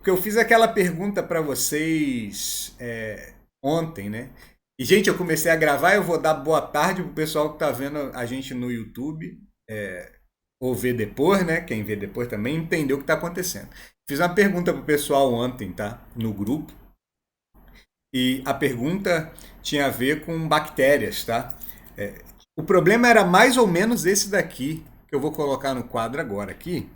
porque eu fiz aquela pergunta para vocês ontem, né? E, gente, eu comecei a gravar, eu vou dar boa tarde pro pessoal que tá vendo a gente no YouTube, ou ver depois, né? Quem vê depois também entendeu o que tá acontecendo. Fiz uma pergunta pro pessoal ontem, tá? No grupo. E a pergunta tinha a ver com bactérias, tá? O problema era mais ou menos esse daqui, que eu vou colocar no quadro agora aqui.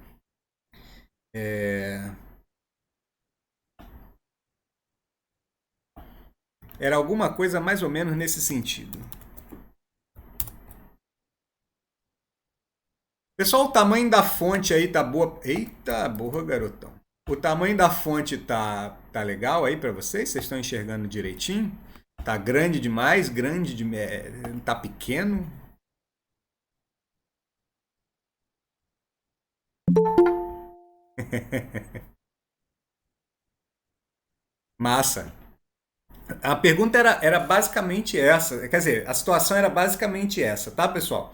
Era alguma coisa mais ou menos nesse sentido. Pessoal, o tamanho da fonte aí tá boa. Eita, boa, garotão. O tamanho da fonte tá legal aí para vocês? Vocês estão enxergando direitinho? Tá grande demais? Tá pequeno? Massa. A pergunta era basicamente essa. Quer dizer, a situação era basicamente essa, tá, pessoal?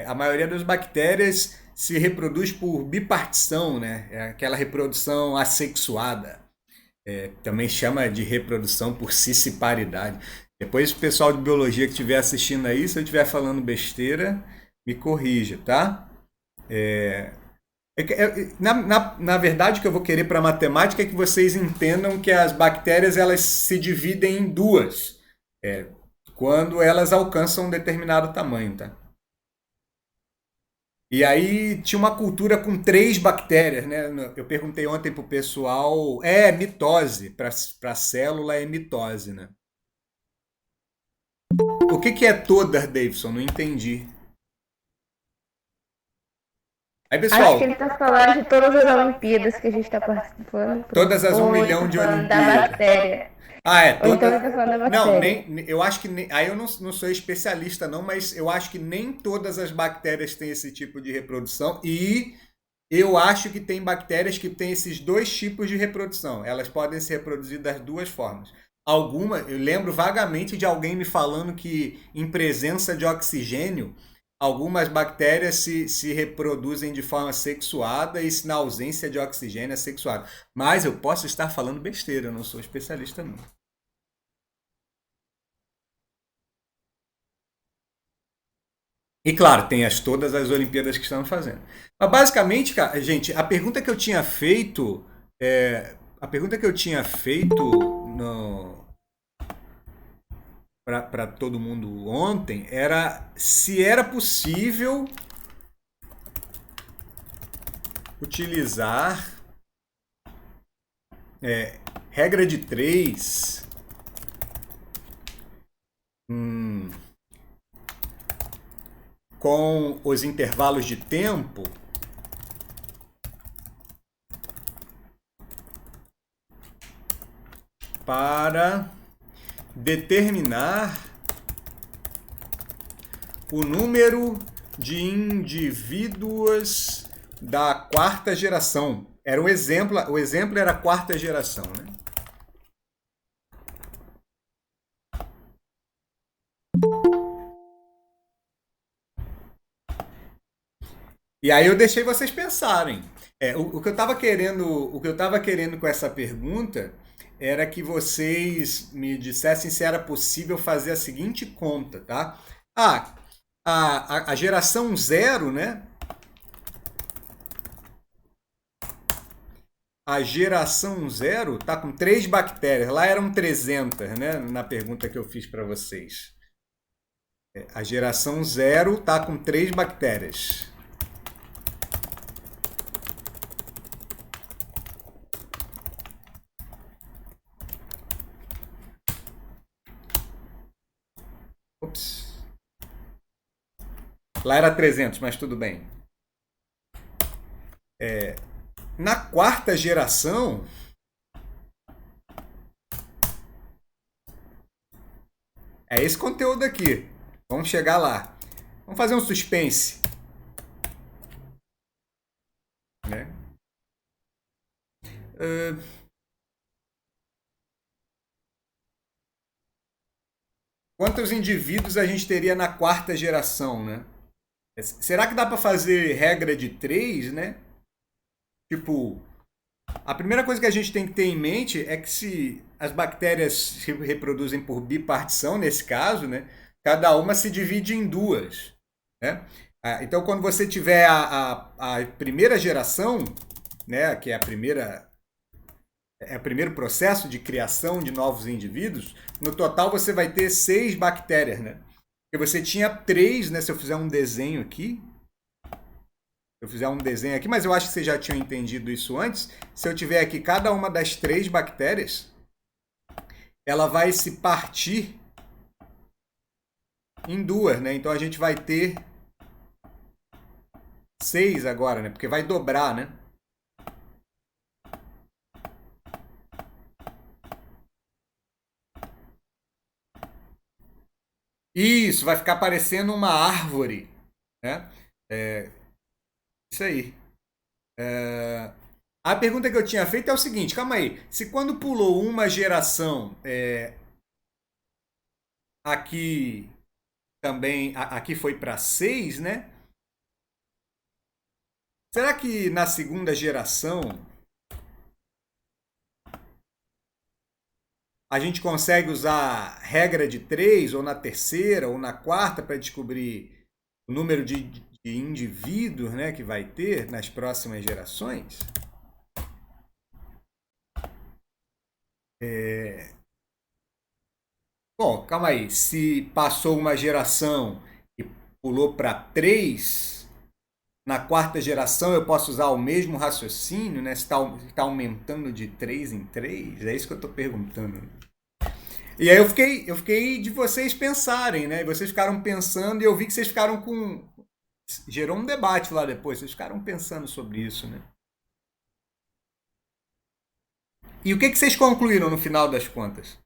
A maioria das bactérias se reproduz por bipartição, né? É aquela reprodução assexuada. Também chama de reprodução por cisparidade. Depois, o pessoal de biologia que estiver assistindo aí, se eu estiver falando besteira, me corrija, tá? Na verdade, o que eu vou querer para a matemática é que vocês entendam que as bactérias elas se dividem em duas quando elas alcançam um determinado tamanho, tá? E aí tinha uma cultura com três bactérias, né? Eu perguntei ontem pro pessoal, mitose, para célula é mitose, né? O que é toda, Davidson? Não entendi. Aí, Acho que pessoal, ele tá falando de todas as Olimpíadas que a gente tá participando, todas as um ou ele milhão tá de falando da Olimpíadas. bactéria. Ou então ele Toda. tá falando da Não, bactéria. eu acho que. Aí eu não sou especialista, não, mas eu acho que nem todas as bactérias têm esse tipo de reprodução. E eu acho que tem bactérias que têm esses dois tipos de reprodução. Elas podem se reproduzir das duas formas. Eu lembro vagamente de alguém me falando que em presença de oxigênio, algumas bactérias se reproduzem de forma sexuada e na ausência de oxigênio é sexuada. Mas eu posso estar falando besteira, eu não sou especialista não. E claro, tem todas as Olimpíadas que estamos fazendo. Mas basicamente, cara, gente, a pergunta que eu tinha feito, a pergunta que eu tinha feito para todo mundo ontem era se era possível utilizar regra de três com os intervalos de tempo para determinar o número de indivíduos da quarta geração. Era um exemplo, o exemplo era a quarta geração, né? E aí eu deixei vocês pensarem. O que eu estava querendo, o que eu estava querendo com essa pergunta era que vocês me dissessem se era possível fazer a seguinte conta, tá? Ah, a geração zero, né? A geração zero tá com três bactérias. Lá eram 300, né? Na pergunta que eu fiz para vocês. A geração zero tá com três bactérias. Ops. Lá era 300, mas tudo bem. Na quarta geração, é esse conteúdo aqui. Vamos chegar lá. Vamos fazer um suspense. Né? Uh, quantos indivíduos a gente teria na quarta geração, né? Será que dá para fazer regra de três, né? Tipo, A primeira coisa que a gente tem que ter em mente é que se as bactérias se reproduzem por bipartição, nesse caso, né, cada uma se divide em duas. Né? Então, quando você tiver a primeira geração, né, que é o primeiro processo de criação de novos indivíduos, no total você vai ter 6 bactérias. Né? Porque você tinha 3, né, se eu fizer um desenho aqui, mas eu acho que vocês já tinham entendido isso antes. Se eu tiver aqui cada uma das 3 bactérias, ela vai se partir em duas, né? Então a gente vai ter 6 agora, né? Porque vai dobrar, né? Isso, vai ficar parecendo uma árvore, né? Isso aí. A pergunta que eu tinha feito é o seguinte, calma aí. Se quando pulou uma geração, aqui também, aqui foi para 6, né? Será que na segunda geração a gente consegue usar regra de 3, ou na terceira, ou na quarta, para descobrir o número de indivíduos, né, que vai ter nas próximas gerações? Bom, calma aí. Se passou uma geração e pulou para 3, na quarta geração eu posso usar o mesmo raciocínio, né? Se está aumentando de 3 em 3? É isso que eu estou perguntando. E aí eu fiquei de vocês pensarem, né? E vocês ficaram pensando e eu vi que vocês ficaram com... Gerou um debate lá depois, vocês ficaram pensando sobre isso, né? E o que vocês concluíram no final das contas?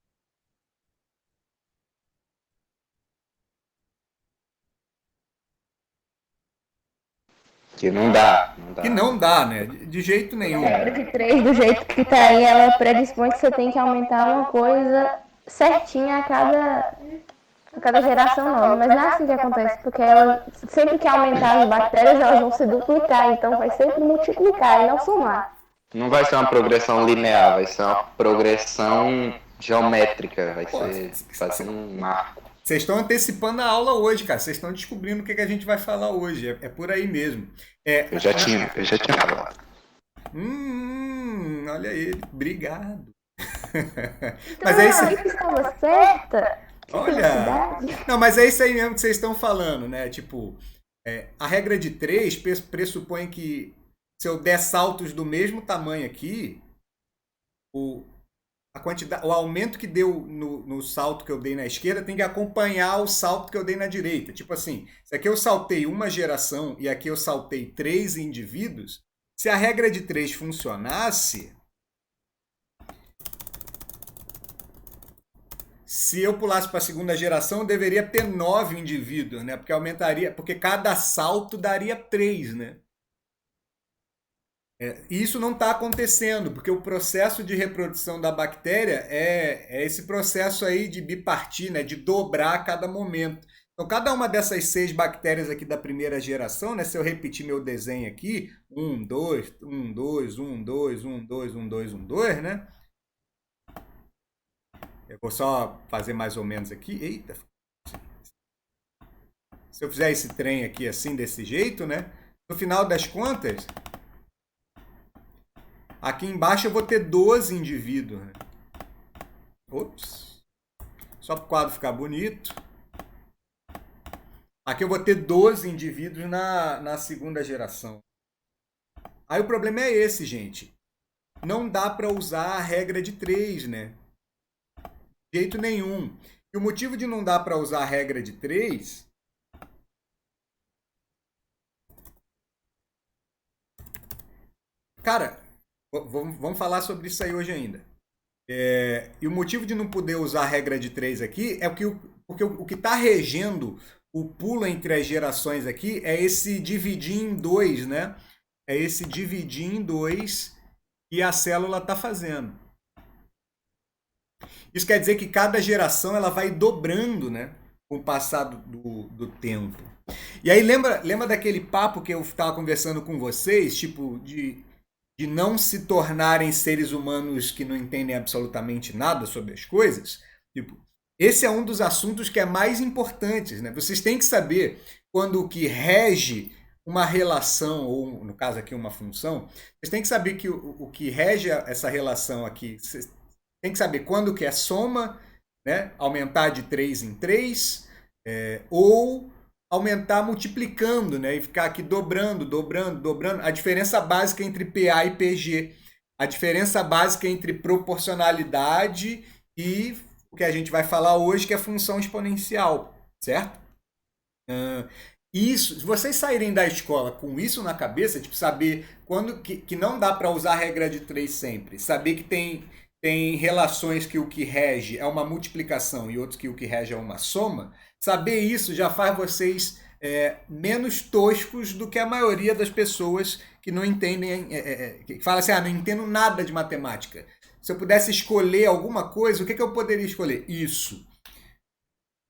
Que não dá, não Que dá. não dá, né? De jeito A nenhum. regra de 3, do jeito que tá aí, ela predispõe que você tem que aumentar uma coisa certinha a cada geração nova. Mas não é assim que acontece, porque ela, sempre que aumentar as bactérias, elas vão se duplicar, então vai sempre multiplicar e não somar. Não vai ser uma progressão linear, vai ser uma progressão geométrica, vai ser um arco. Vocês estão antecipando a aula hoje, cara. Vocês estão descobrindo o que a gente vai falar hoje. É por aí mesmo. Eu já tinha falado. Olha ele. Obrigado. Mas é isso aí. Estava certa. Olha. Não, mas é isso aí mesmo que vocês estão falando, né? Tipo, a regra de 3 pressupõe que se eu der saltos do mesmo tamanho aqui, a quantidade, o aumento que deu no salto que eu dei na esquerda tem que acompanhar o salto que eu dei na direita. Tipo assim, se aqui eu saltei uma geração e aqui eu saltei 3 indivíduos, se a regra de 3 funcionasse, se eu pulasse para a segunda geração, eu deveria ter 9 indivíduos, né? Porque aumentaria, porque cada salto daria 3, né? E isso não está acontecendo, porque o processo de reprodução da bactéria é esse processo aí de bipartir, né, de dobrar a cada momento. Então, cada uma dessas 6 bactérias aqui da primeira geração, né, se eu repetir meu desenho aqui, 1, 2, 1, 2, 1, 2, 1, 2, 1, 2, 1, 2, né? Eu vou só fazer mais ou menos aqui. Eita! Se eu fizer esse trem aqui assim, desse jeito, né? No final das contas, aqui embaixo eu vou ter 12 indivíduos. Né? Ops. Só para o quadro ficar bonito. Aqui eu vou ter 12 indivíduos na segunda geração. Aí o problema é esse, gente. Não dá para usar a regra de 3, né? De jeito nenhum. E o motivo de não dar para usar a regra de 3... Cara, vamos falar sobre isso aí hoje ainda. E o motivo de não poder usar a regra de 3 aqui é porque o que está regendo o pulo entre as gerações aqui é esse dividir em 2, né? É esse dividir em 2 que a célula está fazendo. Isso quer dizer que cada geração ela vai dobrando, né? Com o passar do tempo. E aí lembra daquele papo que eu estava conversando com vocês, tipo, de de não se tornarem seres humanos que não entendem absolutamente nada sobre as coisas, tipo, esse é um dos assuntos que é mais importantes, né? Vocês têm que saber quando o que rege uma relação, ou no caso aqui uma função, vocês têm que saber que o que rege essa relação aqui, vocês têm que saber quando que é soma, né? Aumentar de 3 em 3, ou aumentar multiplicando, né? E ficar aqui dobrando. A diferença básica entre PA e PG. A diferença básica entre proporcionalidade e o que a gente vai falar hoje, que é função exponencial, certo? Isso, se vocês saírem da escola com isso na cabeça, tipo, saber quando que não dá para usar a regra de 3 sempre, saber que tem relações que o que rege é uma multiplicação e outros que o que rege é uma soma, saber isso já faz vocês menos toscos do que a maioria das pessoas que não entendem, que falam assim, não entendo nada de matemática. Se eu pudesse escolher alguma coisa, o que eu poderia escolher? Isso.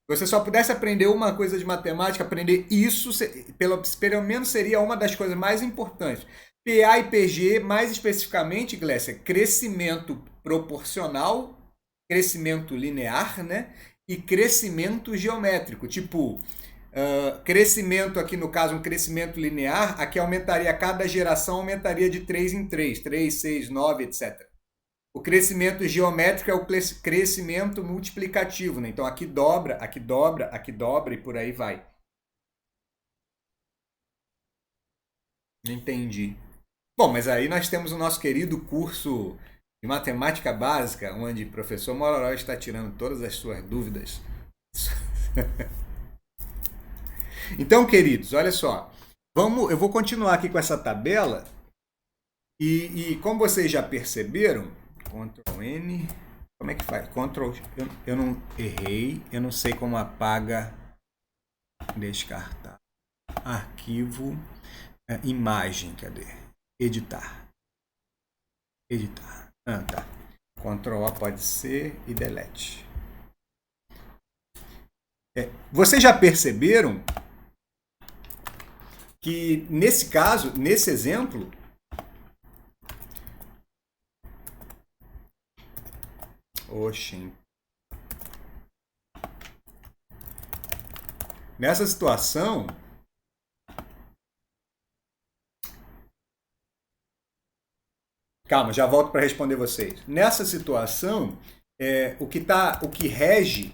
Se você só pudesse aprender uma coisa de matemática, aprender isso, pelo menos seria uma das coisas mais importantes. PA e PG, mais especificamente, Glécia, crescimento proporcional, crescimento linear, né? E crescimento geométrico. Tipo, crescimento aqui, no caso, um crescimento linear, aqui aumentaria, cada geração aumentaria de 3 em 3, 3, 6, 9, etc. O crescimento geométrico é o crescimento multiplicativo, né? Então aqui dobra, aqui dobra, aqui dobra e por aí vai. Entendi. Bom, mas aí nós temos o nosso querido curso de matemática básica, onde o professor Mororó está tirando todas as suas dúvidas. Então, queridos, olha só. Eu vou continuar aqui com essa tabela. E como vocês já perceberam, Ctrl N, como é que faz? Ctrl, eu não errei, eu não sei como apaga, descartar, arquivo, imagem, cadê? Editar. Tá. Ctrl A pode ser e delete. Vocês já perceberam que nesse caso, nesse exemplo, nessa situação, calma, já volto para responder vocês. Nessa situação, o que rege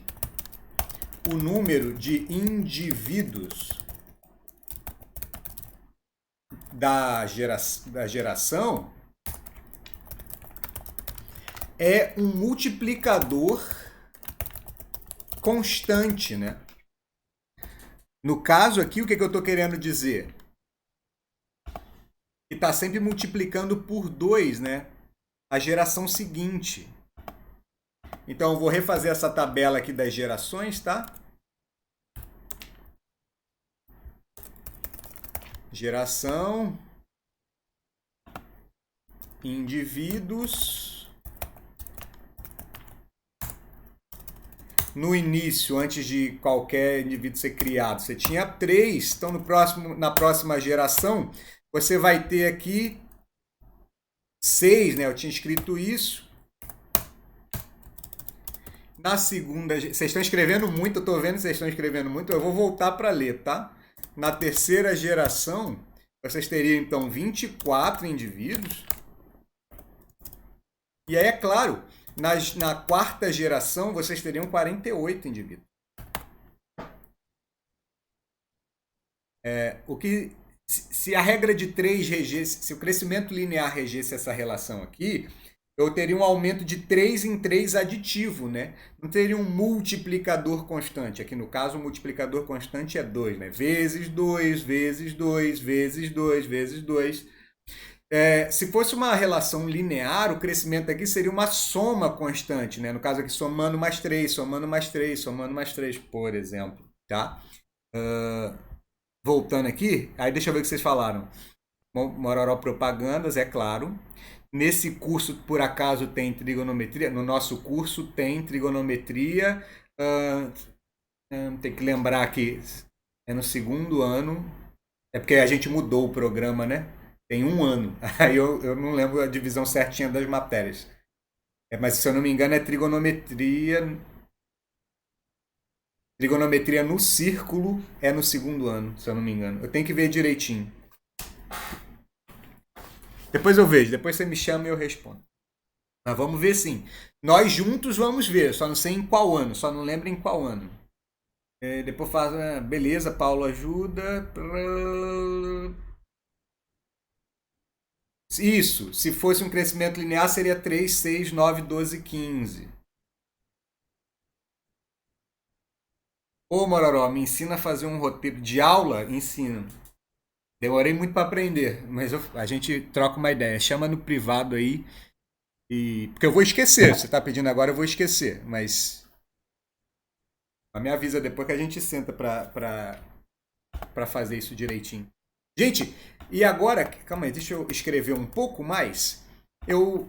o número de indivíduos da geração é um multiplicador constante, né? No caso aqui, o que eu estou querendo dizer? Que está sempre multiplicando por 2, né? A geração seguinte. Então, eu vou refazer essa tabela aqui das gerações, tá? Geração, indivíduos. No início, antes de qualquer indivíduo ser criado, você tinha 3. Então, na próxima geração, você vai ter aqui 6, né? Eu tinha escrito isso. Na segunda... Vocês estão escrevendo muito, eu estou vendo que vocês estão escrevendo muito. Eu vou voltar para ler, tá? Na terceira geração, vocês teriam, então, 24 indivíduos. E aí, é claro... Na quarta geração, vocês teriam 48 indivíduos. Se a regra de 3 regesse, se o crescimento linear regesse essa relação aqui, eu teria um aumento de 3 em 3 aditivo, né? Não teria um multiplicador constante. Aqui, no caso, o multiplicador constante é 2, né? Vezes 2, vezes 2, vezes 2, vezes 2... se fosse uma relação linear, o crescimento aqui seria uma soma constante, né? No caso aqui, somando mais 3, somando mais 3, somando mais 3, por exemplo, tá? Voltando aqui, aí deixa eu ver o que vocês falaram. Mororó propagandas, é claro. Nesse curso, por acaso, tem trigonometria? No nosso curso tem trigonometria. Tem que lembrar que é no segundo ano. É porque a gente mudou o programa, né? Tem um ano. Aí eu não lembro a divisão certinha das matérias. Mas se eu não me engano é trigonometria. Trigonometria no círculo é no segundo ano, se eu não me engano. Eu tenho que ver direitinho. Depois eu vejo, depois você me chama e eu respondo. Mas vamos ver sim. Nós juntos vamos ver, só não sei em qual ano, só não lembro em qual ano. Depois faz. Beleza, Paulo ajuda. Isso, se fosse um crescimento linear seria 3, 6, 9, 12, 15. Ô Mororó, me ensina a fazer um roteiro de aula? Ensina. Demorei muito para aprender, mas a gente troca uma ideia. Chama no privado aí. Porque eu vou esquecer. Você está pedindo agora, eu vou esquecer. Mas me avisa depois que a gente senta para fazer isso direitinho. Gente, e agora, calma aí, deixa eu escrever um pouco mais. Eu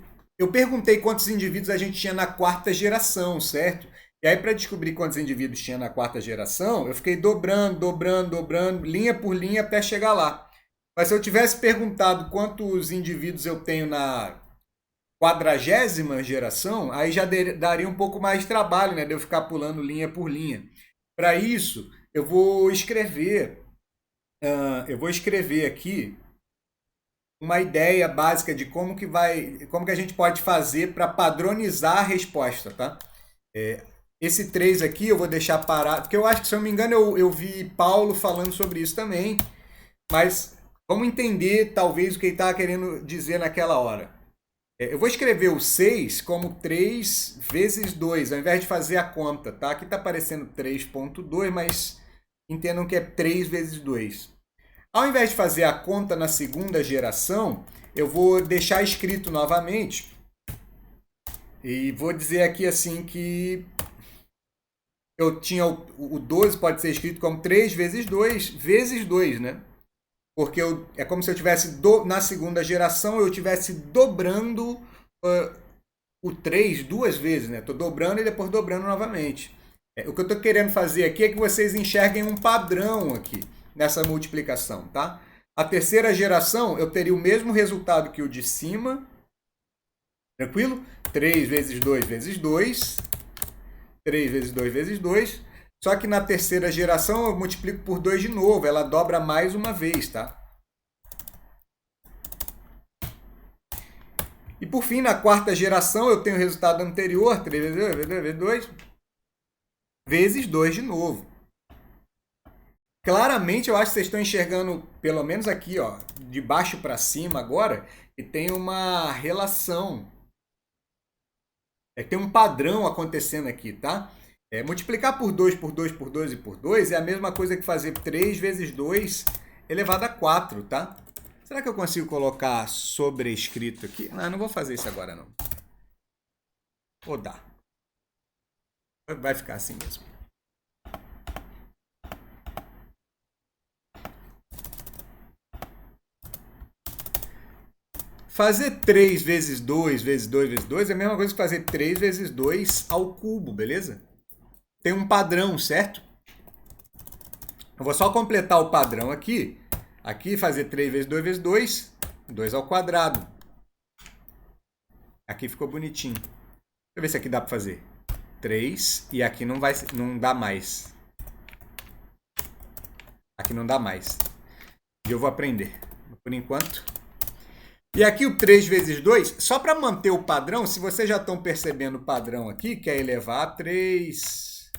perguntei quantos indivíduos a gente tinha na quarta geração, certo? E aí, para descobrir quantos indivíduos tinha na quarta geração, eu fiquei dobrando, linha por linha até chegar lá. Mas se eu tivesse perguntado quantos indivíduos eu tenho na quadragésima geração, aí já daria um pouco mais de trabalho, né? De eu ficar pulando linha por linha. Para isso, eu vou escrever aqui uma ideia básica de como que a gente pode fazer para padronizar a resposta, tá? Esse 3 aqui eu vou deixar parado, porque eu acho que, se eu não me engano, eu vi Paulo falando sobre isso também, mas vamos entender, talvez, o que ele estava querendo dizer naquela hora. Eu vou escrever o 6 como 3 vezes 2, ao invés de fazer a conta, tá? Aqui está aparecendo 3,2, mas entendam que é 3 vezes 2. Ao invés de fazer a conta na segunda geração, eu vou deixar escrito novamente e vou dizer aqui assim que eu tinha o 12 pode ser escrito como 3 vezes 2 vezes 2, né? Porque é como se eu tivesse, na segunda geração, eu estivesse dobrando o 3 duas vezes, né? Estou dobrando e depois dobrando novamente. O que eu estou querendo fazer aqui é que vocês enxerguem um padrão aqui nessa multiplicação, tá? A terceira geração, eu teria o mesmo resultado que o de cima. Tranquilo? 3 vezes 2 vezes 2. 3 vezes 2 vezes 2. Só que na terceira geração eu multiplico por 2 de novo. Ela dobra mais uma vez, tá? E por fim, na quarta geração, eu tenho o resultado anterior, 3 vezes 2 vezes 2, vezes 2 de novo. Claramente, eu acho que vocês estão enxergando, pelo menos aqui, ó, de baixo para cima agora, que tem uma relação. Tem um padrão acontecendo aqui, tá? Multiplicar por 2, por 2, por 2 e por 2 é a mesma coisa que fazer 3 vezes 2 elevado a 4, tá? Será que eu consigo colocar sobrescrito aqui? Não vou fazer isso agora, não. Ou dá. Vai ficar assim mesmo. Fazer 3 vezes 2 vezes 2 vezes 2 é a mesma coisa que fazer 3 vezes 2 ao cubo, beleza? Tem um padrão, certo? Eu vou só completar o padrão aqui. Aqui fazer 3 vezes 2 vezes 2, 2 ao quadrado. Aqui ficou bonitinho. Deixa eu ver se aqui dá para fazer. 3 e aqui não dá mais. Aqui não dá mais. E eu vou aprender. Por enquanto. E aqui o 3 vezes 2, só para manter o padrão, se vocês já estão percebendo o padrão aqui, que é elevar a 3,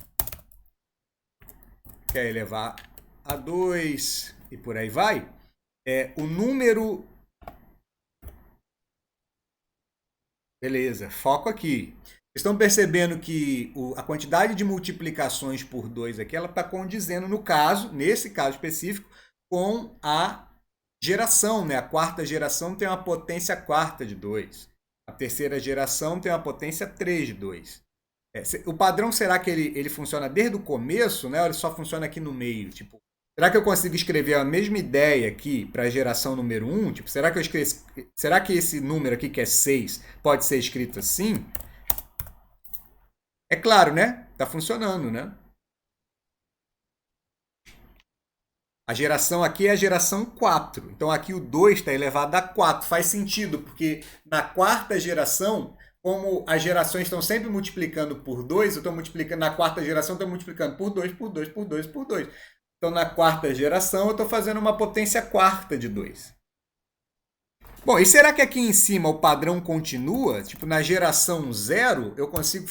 que é elevar a 2 e por aí vai, o número... Beleza, foco aqui. Vocês estão percebendo que a quantidade de multiplicações por 2 aqui, ela está condizendo, nesse caso específico, com a geração, né? A quarta geração tem uma potência quarta de 2. A terceira geração tem uma potência 3 de 2. O padrão, será que ele funciona desde o começo, né? Ou ele só funciona aqui no meio? Tipo, será que eu consigo escrever a mesma ideia aqui para a geração número 1? Tipo, será que esse número aqui, que é 6, pode ser escrito assim? É claro, né? Tá funcionando, né? A geração aqui é a geração 4. Então aqui o 2 está elevado a 4. Faz sentido, porque na quarta geração, como as gerações estão sempre multiplicando por 2, eu estou multiplicando na quarta geração, estou multiplicando por 2, por 2, por 2, por 2. Então na quarta geração eu estou fazendo uma potência quarta de 2. Bom, e será que aqui em cima o padrão continua? Tipo, na geração 0 eu consigo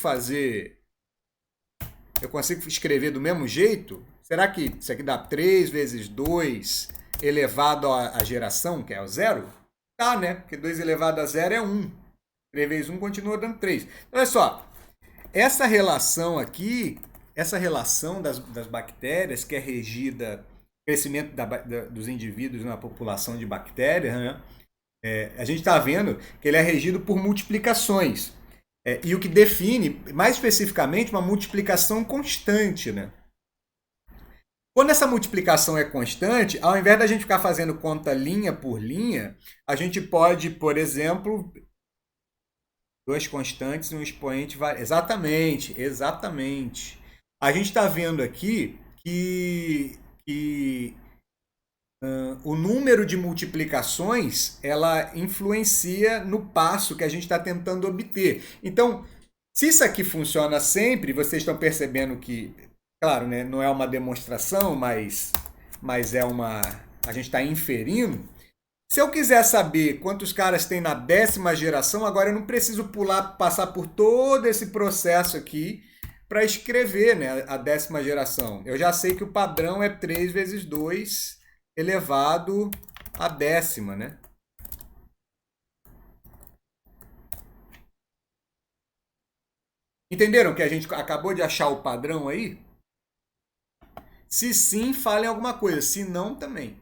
escrever do mesmo jeito? Será que isso aqui dá 3 vezes 2 elevado à geração, que é o 0? Tá, né? Porque 2 elevado a 0 é 1. 3 vezes 1 continua dando 3. Então, olha só. Essa relação aqui, essa relação das bactérias, que é regida crescimento dos indivíduos na população de bactérias, né? A gente está vendo que ele é regido por multiplicações. E o que define, mais especificamente, uma multiplicação constante, né? Quando essa multiplicação é constante, ao invés da gente ficar fazendo conta linha por linha, a gente pode, por exemplo, duas constantes e um expoente variável. Exatamente. A gente está vendo aqui que o número de multiplicações ela influencia no passo que a gente está tentando obter. Então, se isso aqui funciona sempre, vocês estão percebendo que, claro, né, não é uma demonstração, mas a gente está inferindo. Se eu quiser saber quantos caras tem na 10ª geração, agora eu não preciso passar por todo esse processo aqui para escrever, né, a 10ª geração. Eu já sei que o padrão é 3 vezes 2 elevado à 10ª, né? Entenderam que a gente acabou de achar o padrão aí? Se sim, falem alguma coisa. Se não, também.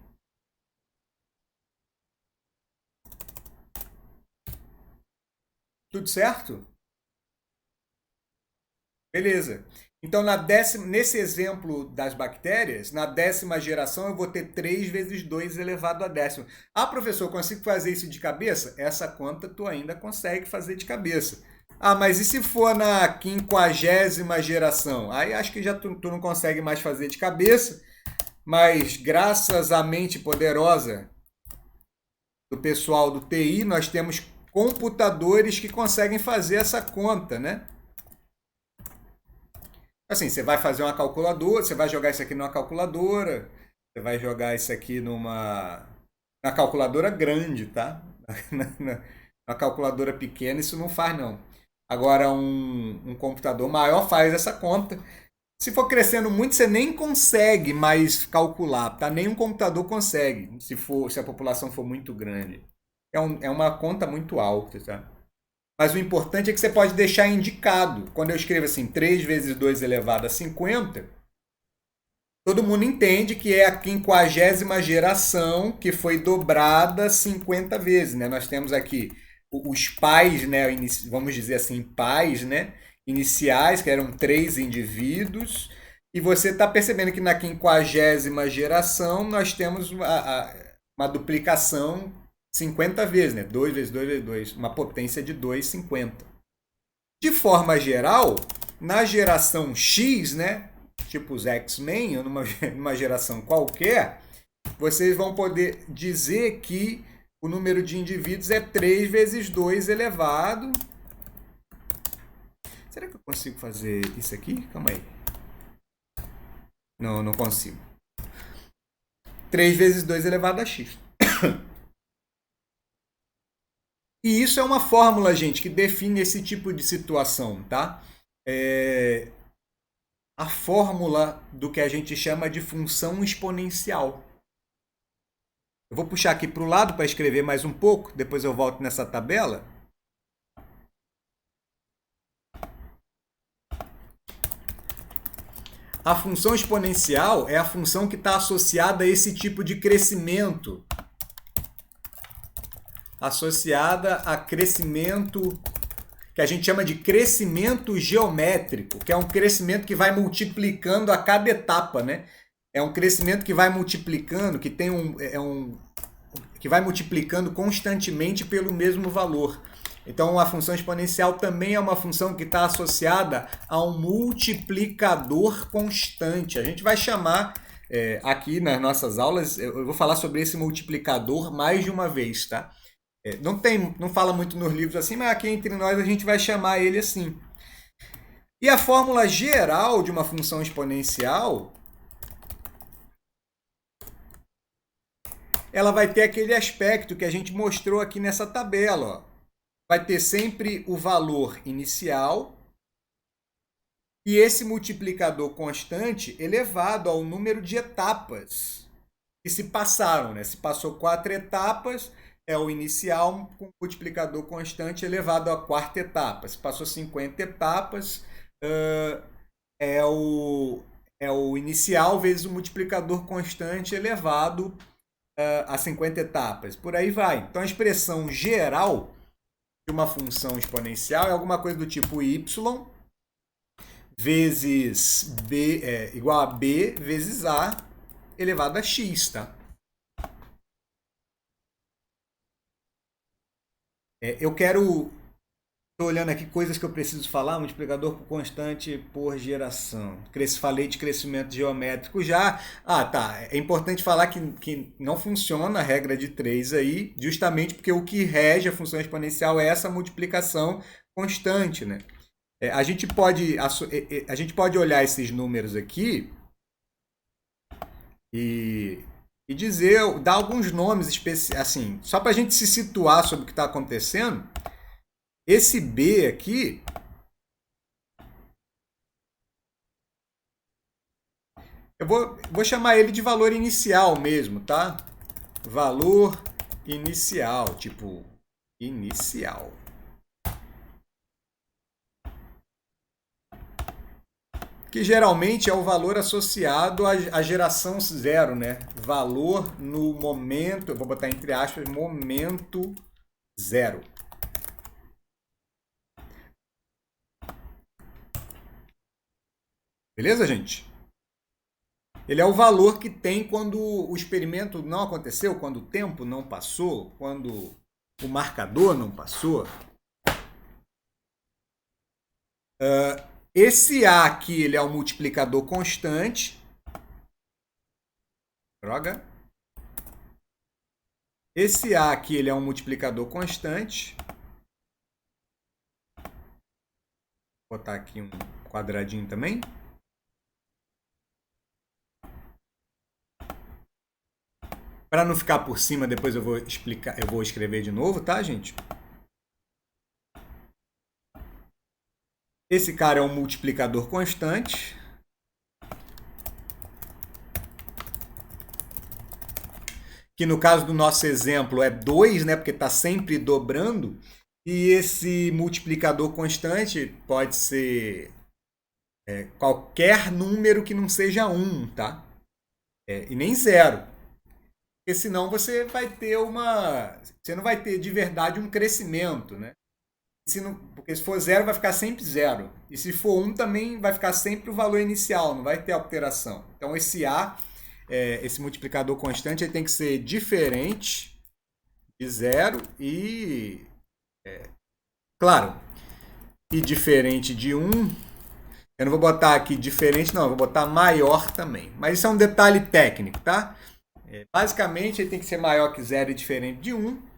Tudo certo? Beleza. Então, nesse exemplo das bactérias, na 10ª geração, eu vou ter 3 vezes 2 elevado à 10ª. Ah, professor, eu consigo fazer isso de cabeça? Essa conta tu ainda consegue fazer de cabeça. Ah, mas e se for na 50ª geração? Aí acho que já tu não consegue mais fazer de cabeça, mas graças à mente poderosa do pessoal do TI, nós temos computadores que conseguem fazer essa conta, né? Assim, você vai fazer uma calculadora, você vai jogar isso aqui numa calculadora, você vai jogar isso aqui na calculadora grande, tá? Na calculadora pequena isso não faz, não. Agora, um computador maior faz essa conta. Se for crescendo muito, você nem consegue mais calcular, tá? Nem um computador consegue, se a população for muito grande. É uma conta muito alta, tá? Mas o importante é que você pode deixar indicado. Quando eu escrevo assim, 3 vezes 2 elevado a 50, todo mundo entende que é a 50ª geração que foi dobrada 50 vezes, né? Nós temos aqui os pais, né? Vamos dizer assim, pais, né? Iniciais, que eram 3 indivíduos. E você está percebendo que na 50ª geração nós temos uma duplicação 50 vezes, né? 2 vezes 2 vezes 2, uma potência de 2, 50. De forma geral, na geração X, né? Tipo os X-Men, ou numa geração qualquer, vocês vão poder dizer que o número de indivíduos é 3 vezes 2 elevado. Será que eu consigo fazer isso aqui? Calma aí. Não consigo. 3 vezes 2 elevado a X. E isso é uma fórmula, gente, que define esse tipo de situação, tá? A fórmula do que a gente chama de função exponencial. Eu vou puxar aqui para o lado para escrever mais um pouco, depois eu volto nessa tabela. A função exponencial é a função que está associada a esse tipo de crescimento. Associada a crescimento que a gente chama de crescimento geométrico, que é um crescimento que vai multiplicando a cada etapa, né? É um crescimento que vai multiplicando, que tem que vai multiplicando constantemente pelo mesmo valor. Então, a função exponencial também é uma função que está associada a um multiplicador constante. A gente vai chamar aqui nas nossas aulas, eu vou falar sobre esse multiplicador mais de uma vez, tá? Não fala muito nos livros assim, mas aqui entre nós a gente vai chamar ele assim. E a fórmula geral de uma função exponencial, ela vai ter aquele aspecto que a gente mostrou aqui nessa tabela. Ó. Vai ter sempre o valor inicial e esse multiplicador constante elevado ao número de etapas que se passaram. Né? Se passou 4 etapas, é o inicial com multiplicador constante elevado à quarta etapa. Se passou 50 etapas, é o inicial vezes o multiplicador constante elevado a 50 etapas. Por aí vai. Então, a expressão geral de uma função exponencial é alguma coisa do tipo y vezes b igual a b vezes a elevado a x, tá? Eu quero... Estou olhando aqui coisas que eu preciso falar. Multiplicador constante por geração. Falei de crescimento geométrico já. Tá. É importante falar que não funciona a regra de 3 aí, justamente porque o que rege a função exponencial é essa multiplicação constante, né? A gente pode olhar esses números aqui e dar alguns nomes especiais, assim, só para a gente se situar sobre o que está acontecendo. Esse B aqui eu vou chamar ele de valor inicial mesmo, tá? Valor inicial, tipo inicial. Que geralmente é o valor associado à geração zero, né? Valor no momento, eu vou botar entre aspas, momento zero. Beleza, gente? Ele é o valor que tem quando o experimento não aconteceu, quando o tempo não passou, quando o marcador não passou. Esse A aqui ele é um multiplicador constante. Droga. Esse A aqui ele é um multiplicador constante. Vou botar aqui um quadradinho também. Para não ficar por cima, depois eu vou explicar, eu vou escrever de novo, tá, gente? Esse cara é um multiplicador constante. Que no caso do nosso exemplo é 2, né? Porque está sempre dobrando. E esse multiplicador constante pode ser qualquer número que não seja 1, tá? E nem 0. Porque senão você vai ter você não vai ter de verdade um crescimento, né? Porque se for 0, vai ficar sempre 0. E se for 1, também vai ficar sempre o valor inicial, não vai ter alteração. Então, esse A, esse multiplicador constante, ele tem que ser diferente de 0 e... claro, e diferente de 1. Eu não vou botar aqui diferente, não. Eu vou botar maior também. Mas isso é um detalhe técnico, tá? Basicamente, ele tem que ser maior que 0 e diferente de 1.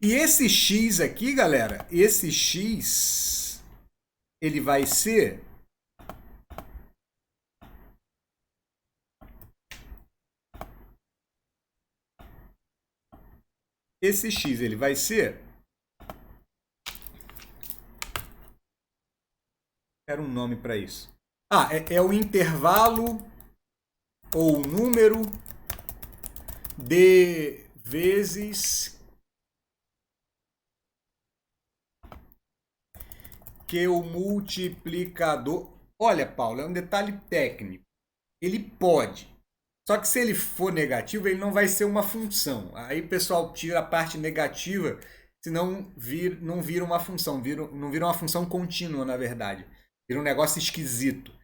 E esse x aqui, galera, esse x, ele vai ser... Esse x, ele vai ser... Quero um nome para isso. É o intervalo ou o número de vezes que o multiplicador... Olha, Paulo, é um detalhe técnico. Ele pode. Só que se ele for negativo, ele não vai ser uma função. Aí o pessoal tira a parte negativa, senão não vira uma função. Não vira uma função contínua, na verdade. Vira um negócio esquisito.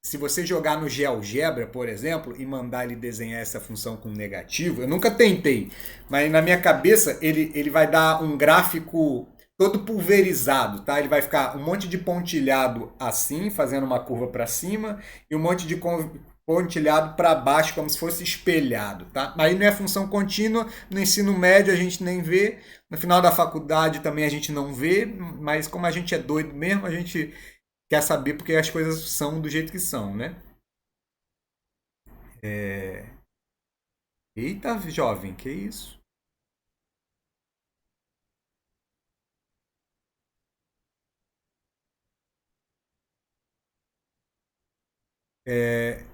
Se você jogar no GeoGebra, por exemplo, e mandar ele desenhar essa função com negativo, eu nunca tentei, mas na minha cabeça ele vai dar um gráfico todo pulverizado, tá? Ele vai ficar um monte de pontilhado assim, fazendo uma curva para cima, e um monte de pontilhado para baixo, como se fosse espelhado, tá? Aí não é função contínua, no ensino médio a gente nem vê, no final da faculdade também a gente não vê, mas como a gente é doido mesmo, a gente quer saber porque as coisas são do jeito que são, né? Eita, jovem, que isso?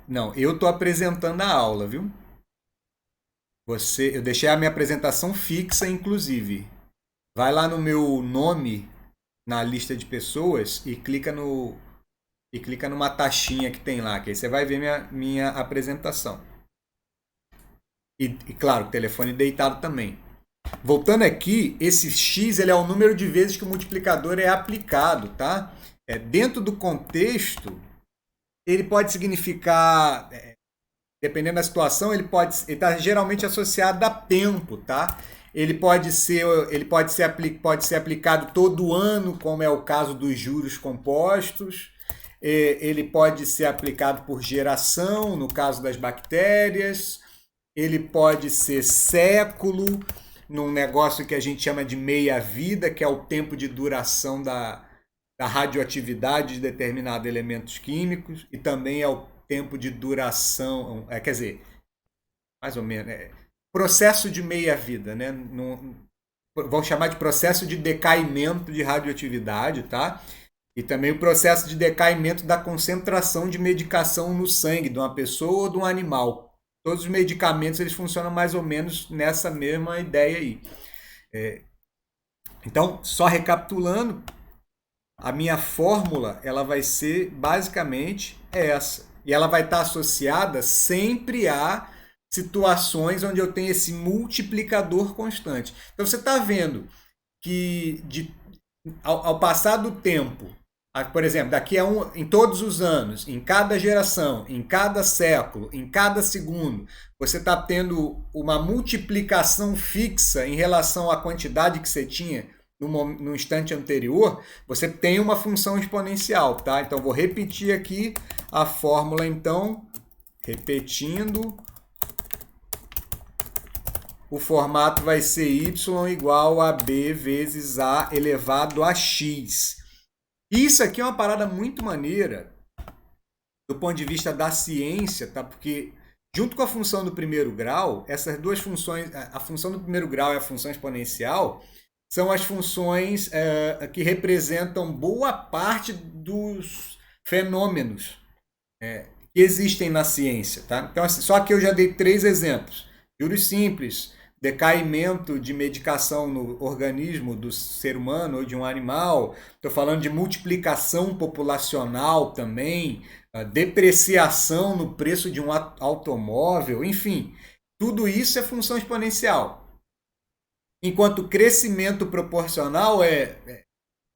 Não, eu estou apresentando a aula, viu? Eu deixei a minha apresentação fixa, inclusive. Vai lá no meu nome na lista de pessoas e clica numa taxinha que tem lá, que aí você vai ver minha apresentação. E claro, o telefone deitado também. Voltando aqui, esse x ele é o número de vezes que o multiplicador é aplicado, tá? Dentro do contexto, ele pode significar, dependendo da situação, ele está geralmente associado a tempo, tá? Pode ser aplicado todo ano, como é o caso dos juros compostos. Ele pode ser aplicado por geração, no caso das bactérias. Ele pode ser século, num negócio que a gente chama de meia-vida, que é o tempo de duração da radioatividade de determinados elementos químicos, e também é o tempo de duração, quer dizer, mais ou menos, processo de meia-vida, né? Vão chamar de processo de decaimento de radioatividade, tá? E também o processo de decaimento da concentração de medicação no sangue de uma pessoa ou de um animal. Todos os medicamentos eles funcionam mais ou menos nessa mesma ideia aí. Então, só recapitulando, a minha fórmula ela vai ser basicamente essa. E ela vai estar associada sempre a situações onde eu tenho esse multiplicador constante. Então você está vendo que ao passar do tempo, por exemplo, em todos os anos, em cada geração, em cada século, em cada segundo, você está tendo uma multiplicação fixa em relação à quantidade que você tinha no instante anterior, você tem uma função exponencial, tá? Então vou repetir aqui a fórmula, então, repetindo, o formato vai ser y igual a b vezes a elevado a x. Isso aqui é uma parada muito maneira do ponto de vista da ciência, tá? Porque junto com a função do primeiro grau, essas duas funções, a função do primeiro grau e a função exponencial, são as funções que representam boa parte dos fenômenos que existem na ciência, tá? Então, só que eu já dei 3 exemplos. Juros simples, decaimento de medicação no organismo do ser humano ou de um animal. Estou falando de multiplicação populacional também, depreciação no preço de um automóvel, enfim. Tudo isso é função exponencial. Enquanto crescimento proporcional é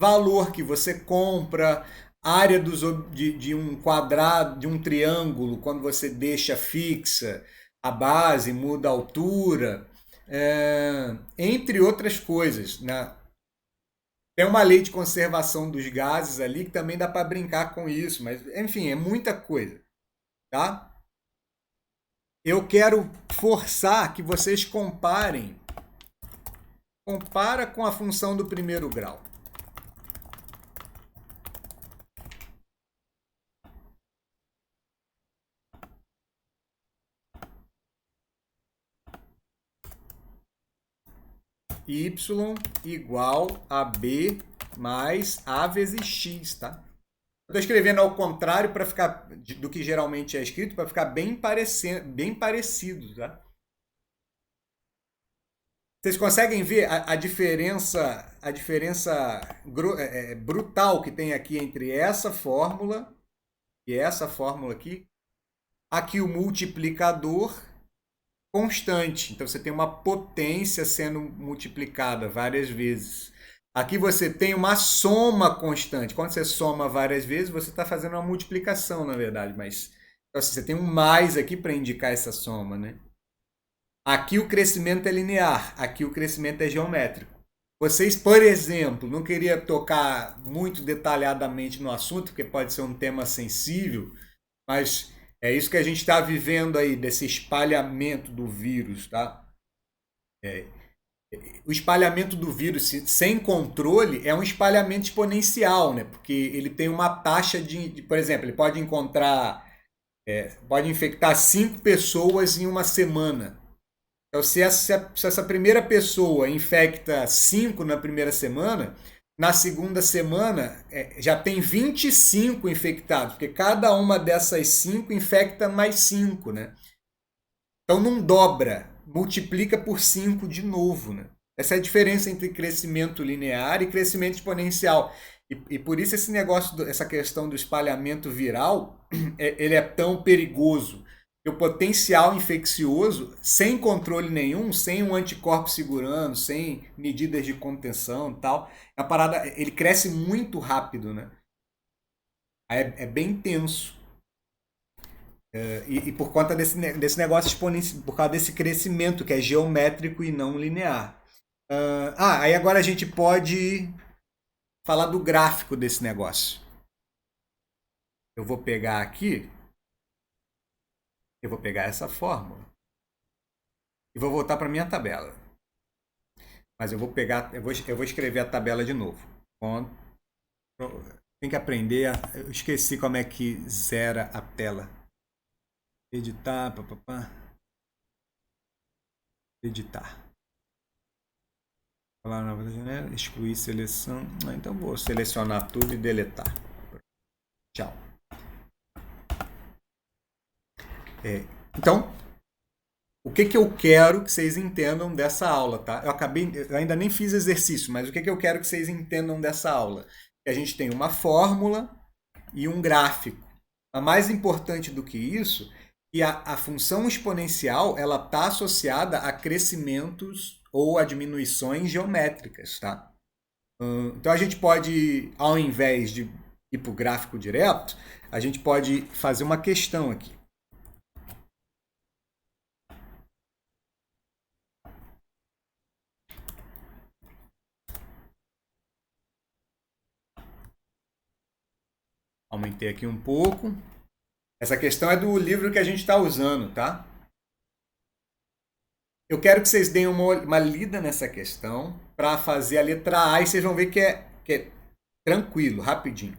valor que você compra, área de um quadrado, de um triângulo, quando você deixa fixa a base, muda a altura, entre outras coisas. Né? Tem uma lei de conservação dos gases ali que também dá para brincar com isso, mas enfim, é muita coisa. Tá? Eu quero forçar que vocês comparem. Compara com a função do primeiro grau. Y igual a B mais A vezes X, tá? Estou escrevendo ao contrário para ficar do que geralmente é escrito, para ficar bem parecido, tá? Vocês conseguem ver a diferença brutal que tem aqui entre essa fórmula e essa fórmula aqui? Aqui o multiplicador constante. Então você tem uma potência sendo multiplicada várias vezes. Aqui você tem uma soma constante. Quando você soma várias vezes, você está fazendo uma multiplicação, na verdade. Mas então, você tem um mais aqui para indicar essa soma, né? Aqui o crescimento é linear, aqui o crescimento é geométrico. Vocês, por exemplo, não queria tocar muito detalhadamente no assunto, porque pode ser um tema sensível, mas é isso que a gente está vivendo aí, desse espalhamento do vírus, tá? O espalhamento do vírus sem controle é um espalhamento exponencial, né? Porque ele tem uma taxa por exemplo, ele pode pode infectar 5 pessoas em uma semana. Então, se essa primeira pessoa infecta 5 na primeira semana, na segunda semana já tem 25 infectados, porque cada uma dessas 5 infecta mais 5, né? Então não dobra, multiplica por 5 de novo, né? Essa é a diferença entre crescimento linear e crescimento exponencial. E por isso esse negócio, essa questão do espalhamento viral, ele é tão perigoso. O potencial infeccioso, sem controle nenhum, sem um anticorpo segurando, sem medidas de contenção e tal, a parada, ele cresce muito rápido, né? É bem tenso. E por conta desse negócio exponencial, por causa desse crescimento que é geométrico e não linear. Aí agora a gente pode falar do gráfico desse negócio. Eu vou pegar aqui. Eu vou pegar essa fórmula e vou voltar para minha tabela. Mas eu vou escrever a tabela de novo. Tem que aprender. Eu esqueci como é que zera a tela. Editar, papapá. Editar. Falar nova janela, excluir seleção. Então vou selecionar tudo e deletar. Tchau. Então, o que eu quero que vocês entendam dessa aula, tá? Eu ainda nem fiz exercício, mas o que eu quero que vocês entendam dessa aula? Que a gente tem uma fórmula e um gráfico. Mas mais importante do que isso, que a função exponencial ela está associada a crescimentos ou a diminuições geométricas, tá? Então a gente pode, ao invés de ir para o gráfico direto, a gente pode fazer uma questão aqui. Aumentei aqui um pouco. Essa questão é do livro que a gente está usando, tá? Eu quero que vocês deem uma lida nessa questão para fazer a letra A e vocês vão ver que é tranquilo, rapidinho.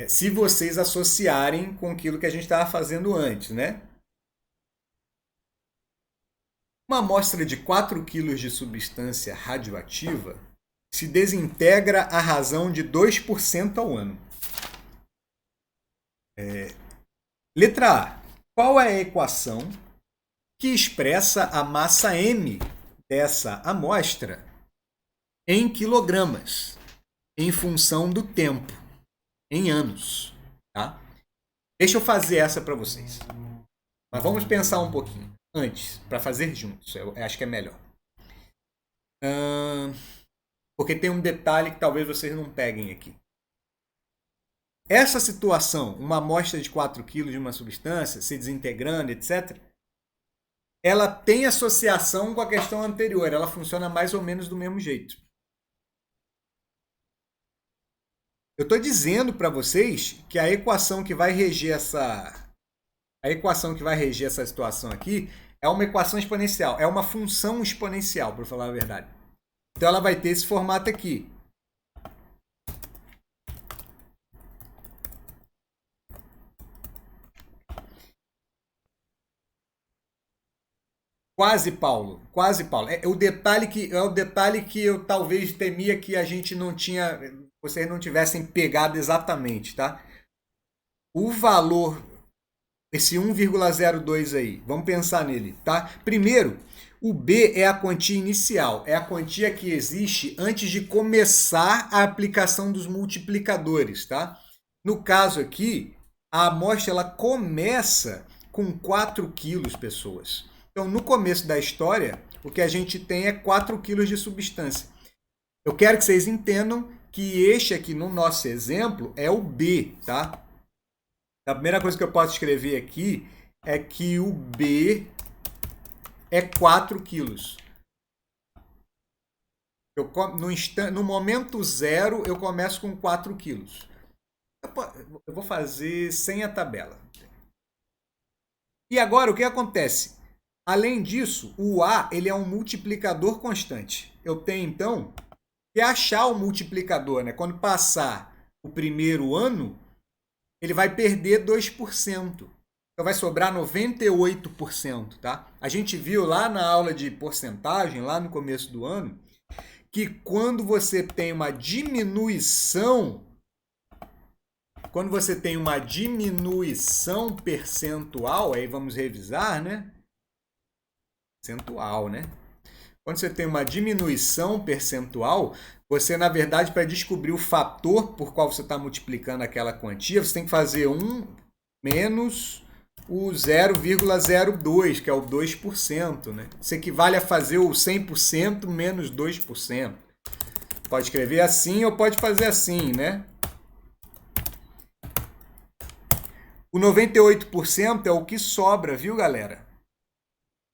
Se vocês associarem com aquilo que a gente estava fazendo antes, né? Uma amostra de 4 kg de substância radioativa se desintegra à razão de 2% ao ano. Letra A. Qual é a equação que expressa a massa M dessa amostra em quilogramas, em função do tempo, em anos? Tá? Deixa eu fazer essa para vocês. Mas vamos pensar um pouquinho antes, para fazer juntos. Eu acho que é melhor. Porque tem um detalhe que talvez vocês não peguem aqui. Essa situação, uma amostra de 4 kg de uma substância se desintegrando, etc., ela tem associação com a questão anterior. Ela funciona mais ou menos do mesmo jeito. Eu estou dizendo para vocês que a equação que vai reger essa situação aqui é uma equação exponencial. É uma função exponencial, para falar a verdade. Então ela vai ter esse formato aqui. Quase, Paulo. Quase, Paulo. É o detalhe que eu talvez temia que a gente não tinha, vocês não tivessem pegado exatamente, tá? O valor, esse 1,02 aí, vamos pensar nele, tá? Primeiro, o B é a quantia inicial, é a quantia que existe antes de começar a aplicação dos multiplicadores, tá? No caso aqui, a amostra ela começa com 4 quilos, pessoas. Então, no começo da história, o que a gente tem é 4 quilos de substância. Eu quero que vocês entendam que este aqui, no nosso exemplo, é o B, tá? A primeira coisa que eu posso escrever aqui é que o B é 4 quilos. No momento zero, eu começo com 4 quilos. Eu vou fazer sem a tabela. E agora, o que acontece? Além disso, o A ele é um multiplicador constante. Eu tenho, então, que achar o multiplicador. Né? Quando passar o primeiro ano, ele vai perder 2%. Então, vai sobrar 98%. Tá? A gente viu lá na aula de porcentagem, lá no começo do ano, que quando você tem uma diminuição percentual, aí vamos revisar, né? Percentual, né? Quando você tem uma diminuição percentual, você, na verdade, para descobrir o fator por qual você está multiplicando aquela quantia, você tem que fazer 1 menos o 0,02, que é o 2%. Né? Isso equivale a fazer o 100% menos 2%. Pode escrever assim ou pode fazer assim, né? O 98% é o que sobra, viu, galera?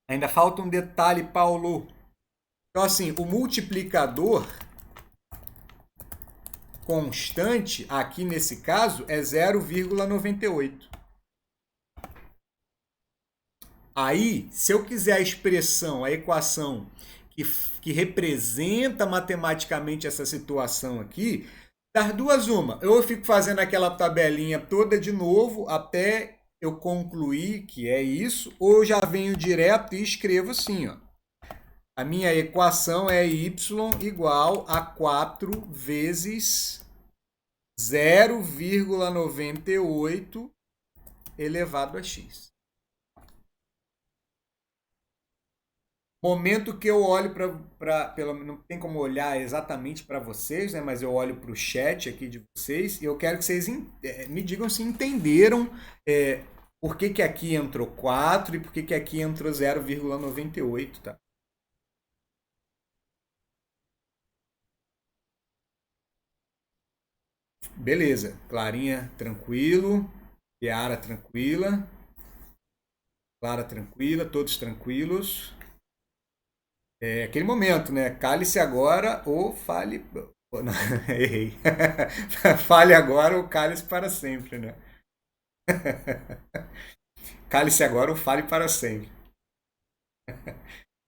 Ainda falta um detalhe, Paulo. Então, assim, o multiplicador constante, aqui nesse caso, é 0,98. Aí, se eu quiser a expressão, a equação que representa matematicamente essa situação aqui, das duas, uma. Eu fico fazendo aquela tabelinha toda de novo até eu concluir que é isso, ou eu já venho direto e escrevo assim, ó. A minha equação é y igual a 4 vezes 0,98 elevado a x. Momento que eu olho para não tem como olhar exatamente para vocês, né? Mas eu olho para o chat aqui de vocês e eu quero que vocês me digam se entenderam por que aqui entrou 4 e por que aqui entrou 0,98, tá? Beleza, Clarinha tranquilo, Yara tranquila, Clara tranquila, todos tranquilos. É aquele momento, né? Cale-se agora ou fale. Não, errei. Fale agora ou cale-se para sempre, né? Cale-se agora ou fale para sempre.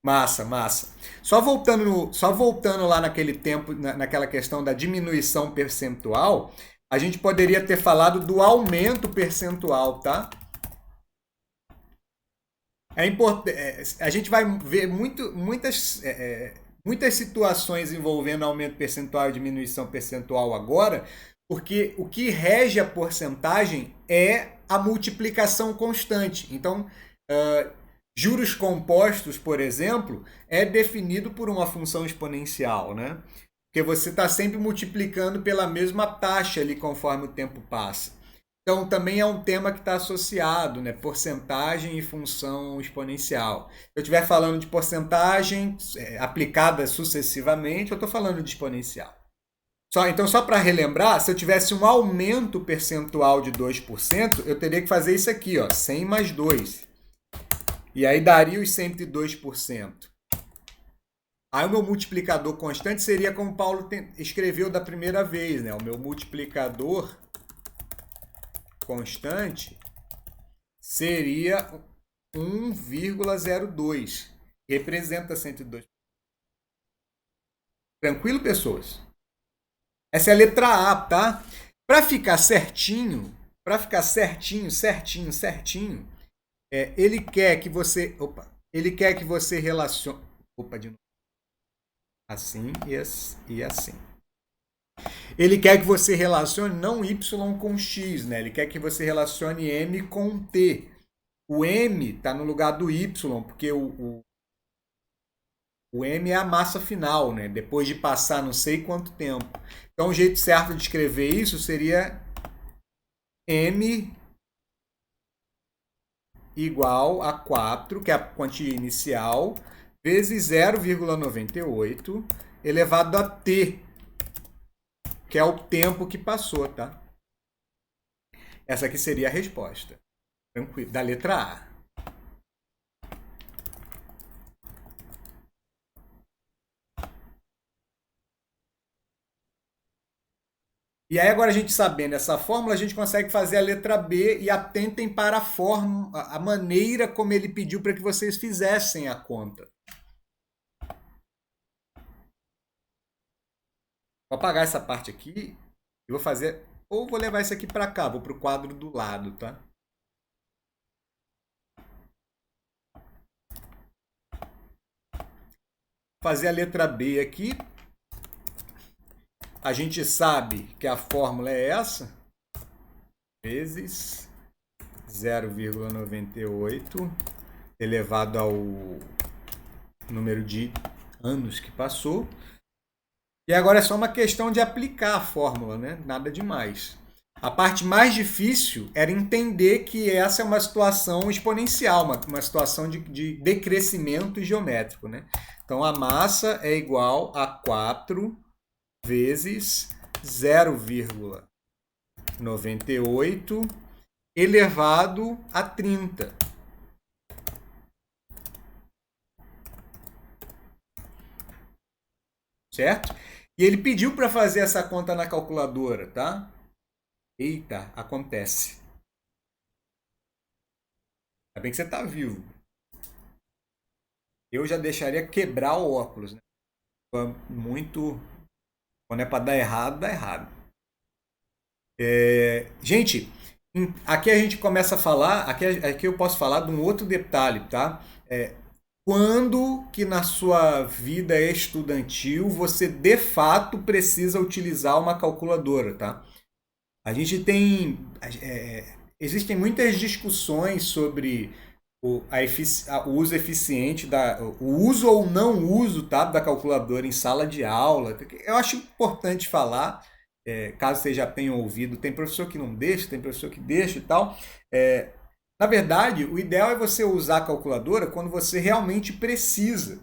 Massa, massa. Só voltando lá naquele tempo, naquela questão da diminuição percentual, a gente poderia ter falado do aumento percentual, tá? É importante. A gente vai ver muitas situações envolvendo aumento percentual e diminuição percentual agora, porque o que rege a porcentagem é a multiplicação constante. Então, juros compostos, por exemplo, é definido por uma função exponencial, né? Porque você está sempre multiplicando pela mesma taxa ali conforme o tempo passa. Então, também é um tema que está associado, né? Porcentagem e função exponencial. Se eu estiver falando de porcentagem aplicada sucessivamente, eu estou falando de exponencial. Então, só para relembrar, se eu tivesse um aumento percentual de 2%, eu teria que fazer isso aqui, ó, 100 mais 2. E aí daria os 102%. Aí o meu multiplicador constante seria como o Paulo escreveu da primeira vez, né? O meu multiplicador constante seria 1,02. Representa 102. Tranquilo, pessoas? Essa é a letra A, tá? Para ficar certinho, certinho, ele quer que você, relacione, de novo. Assim e assim. Ele quer que você relacione não y com x, né? Ele quer que você relacione m com t. O m está no lugar do y, porque o m é a massa final, né? Depois de passar não sei quanto tempo. Então, o jeito certo de escrever isso seria m igual a 4, que é a quantia inicial, vezes 0,98 elevado a t, que é o tempo que passou, tá? Essa aqui seria a resposta. Tranquilo. Da letra A. E aí agora a gente sabendo essa fórmula, a gente consegue fazer a letra B e atentem para a maneira como ele pediu para que vocês fizessem a conta. Vou apagar essa parte aqui e vou fazer, ou vou levar isso aqui para cá, vou para o quadro do lado, tá? Fazer a letra B aqui. A gente sabe que a fórmula é essa, vezes 0,98 elevado ao número de anos que passou. E agora é só uma questão de aplicar a fórmula, né? Nada demais. A parte mais difícil era entender que essa é uma situação exponencial, uma situação de decrescimento geométrico, né? Então, a massa é igual a 4 vezes 0,98 elevado a 30. Certo? E ele pediu para fazer essa conta na calculadora, tá? Eita, acontece. Ainda bem que você está vivo. Eu já deixaria quebrar o óculos, né? Muito... Quando é para dar errado, dá errado. Gente, aqui a gente começa a falar, aqui eu posso falar de um outro detalhe, tá? Quando que na sua vida estudantil você de fato precisa utilizar uma calculadora, tá? A gente tem... existem muitas discussões sobre o uso eficiente, o uso ou não uso, tá, da calculadora em sala de aula. Eu acho importante falar, caso vocês já tenham ouvido, tem professor que não deixa, tem professor que deixa e tal. Na verdade, o ideal é você usar a calculadora quando você realmente precisa.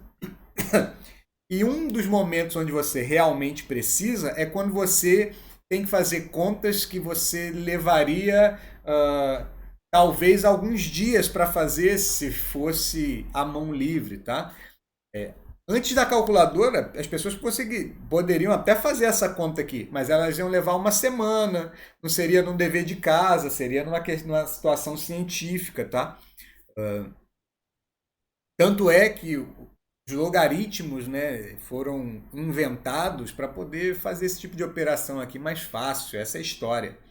E um dos momentos onde você realmente precisa é quando você tem que fazer contas que você levaria talvez alguns dias para fazer se fosse à mão livre, tá? Antes da calculadora, as pessoas poderiam até fazer essa conta aqui, mas elas iam levar uma semana, não seria num dever de casa, seria numa situação científica, tá? Tanto é que os logaritmos, né, foram inventados para poder fazer esse tipo de operação aqui mais fácil, essa é a história.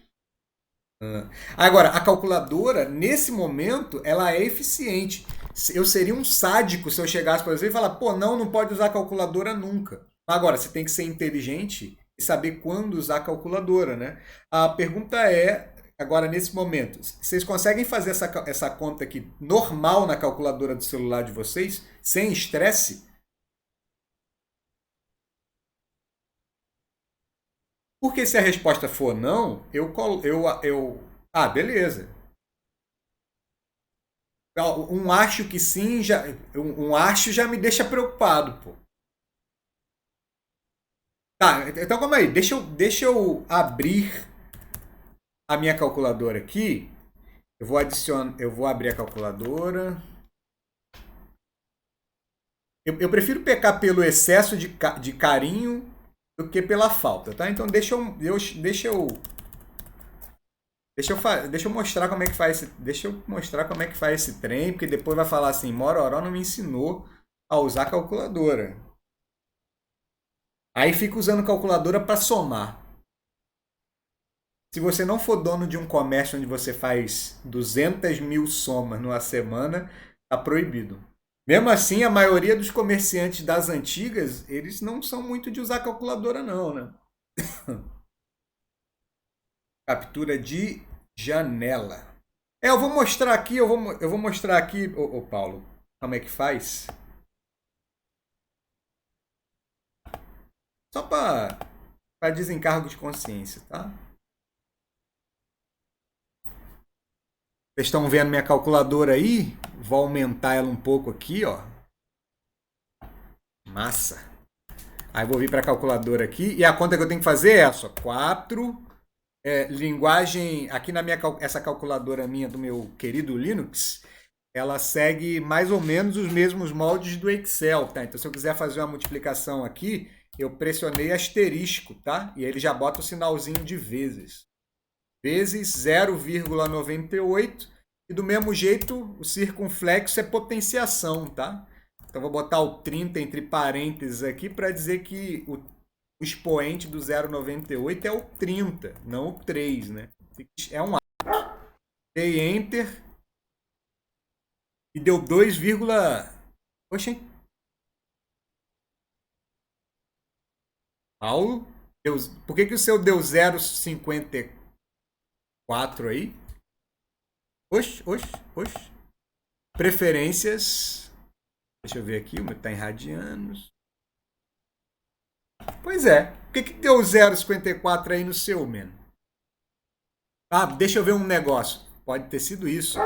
Agora, a calculadora, nesse momento, ela é eficiente. Eu seria um sádico se eu chegasse para você e falar, pô, não pode usar a calculadora nunca. Agora, você tem que ser inteligente e saber quando usar a calculadora, né? A pergunta é, agora nesse momento, vocês conseguem fazer essa conta aqui normal na calculadora do celular de vocês, sem estresse? Porque se a resposta for não, beleza. Um acho que sim, um acho já me deixa preocupado, pô. Tá, então calma aí, deixa eu abrir a minha calculadora aqui. Eu vou abrir a calculadora. Eu prefiro pecar pelo excesso de carinho do que pela falta, tá? Então deixa eu mostrar como é que faz esse trem, porque depois vai falar assim, Mororó não me ensinou a usar calculadora. Aí fica usando calculadora para somar. Se você não for dono de um comércio onde você faz 200 mil somas numa semana, tá proibido. Mesmo assim, a maioria dos comerciantes das antigas, eles não são muito de usar calculadora não, né? Captura de janela. Eu vou mostrar aqui, ô Paulo, como é que faz. Só para desencargo de consciência, tá? Vocês estão vendo minha calculadora aí? Vou aumentar ela um pouco aqui, ó. Massa. Aí vou vir para a calculadora aqui. E a conta que eu tenho que fazer é essa. 4. Linguagem... Aqui na essa calculadora minha do meu querido Linux, ela segue mais ou menos os mesmos moldes do Excel, tá? Então, se eu quiser fazer uma multiplicação aqui, eu pressionei asterisco, tá? E aí ele já bota o sinalzinho de vezes. Vezes 0,98. E do mesmo jeito, o circunflexo é potenciação, tá? Então, vou botar o 30 entre parênteses aqui para dizer que o expoente do 0,98 é o 30, não o 3, né? É um A. Dei Enter e deu 2, Oxê. Paulo, por que o seu deu 0,54 aí? Oxe. Preferências. Deixa eu ver aqui, o meu está em radianos. Pois é. Por que deu 0,54 aí no seu, mano? Ah, deixa eu ver um negócio. Pode ter sido isso.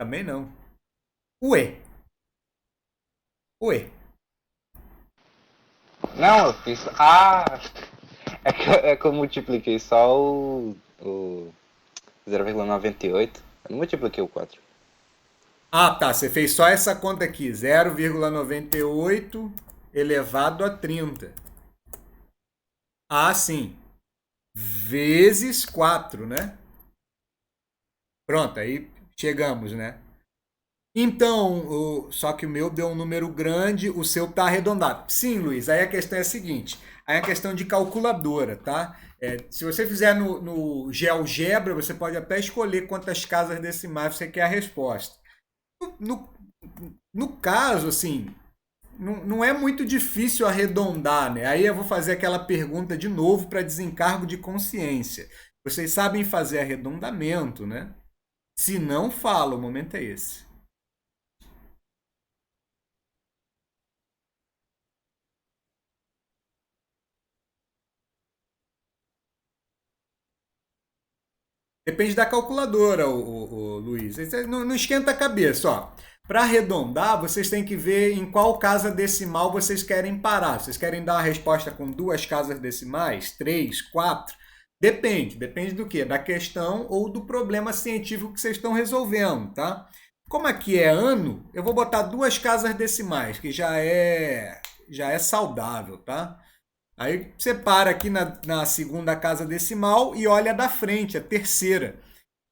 Também não. Ué. Não, eu fiz. É que eu multipliquei só o 0,98. Eu não multipliquei o 4. Ah, tá. Você fez só essa conta aqui. 0,98 elevado a 30. Ah, sim. Vezes 4, né? Pronto, aí chegamos, né? Então, só que o meu deu um número grande, o seu tá arredondado. Sim, Luiz, aí a questão é a seguinte. Aí é a questão de calculadora, tá? Se você fizer no GeoGebra, você pode até escolher quantas casas decimais você quer a resposta. No, no caso, assim, não é muito difícil arredondar, né? Aí eu vou fazer aquela pergunta de novo para desencargo de consciência. Vocês sabem fazer arredondamento, né? Se não, fala, o momento é esse. Depende da calculadora, o Luiz. Não esquenta a cabeça, ó. Para arredondar, vocês têm que ver em qual casa decimal vocês querem parar. Vocês querem dar uma resposta com 2 casas decimais? 3, 4? Depende do quê? Da questão ou do problema científico que vocês estão resolvendo, tá? Como aqui é ano, eu vou botar 2 casas decimais, que já é saudável, tá? Aí você para aqui na segunda casa decimal e olha da frente, a terceira.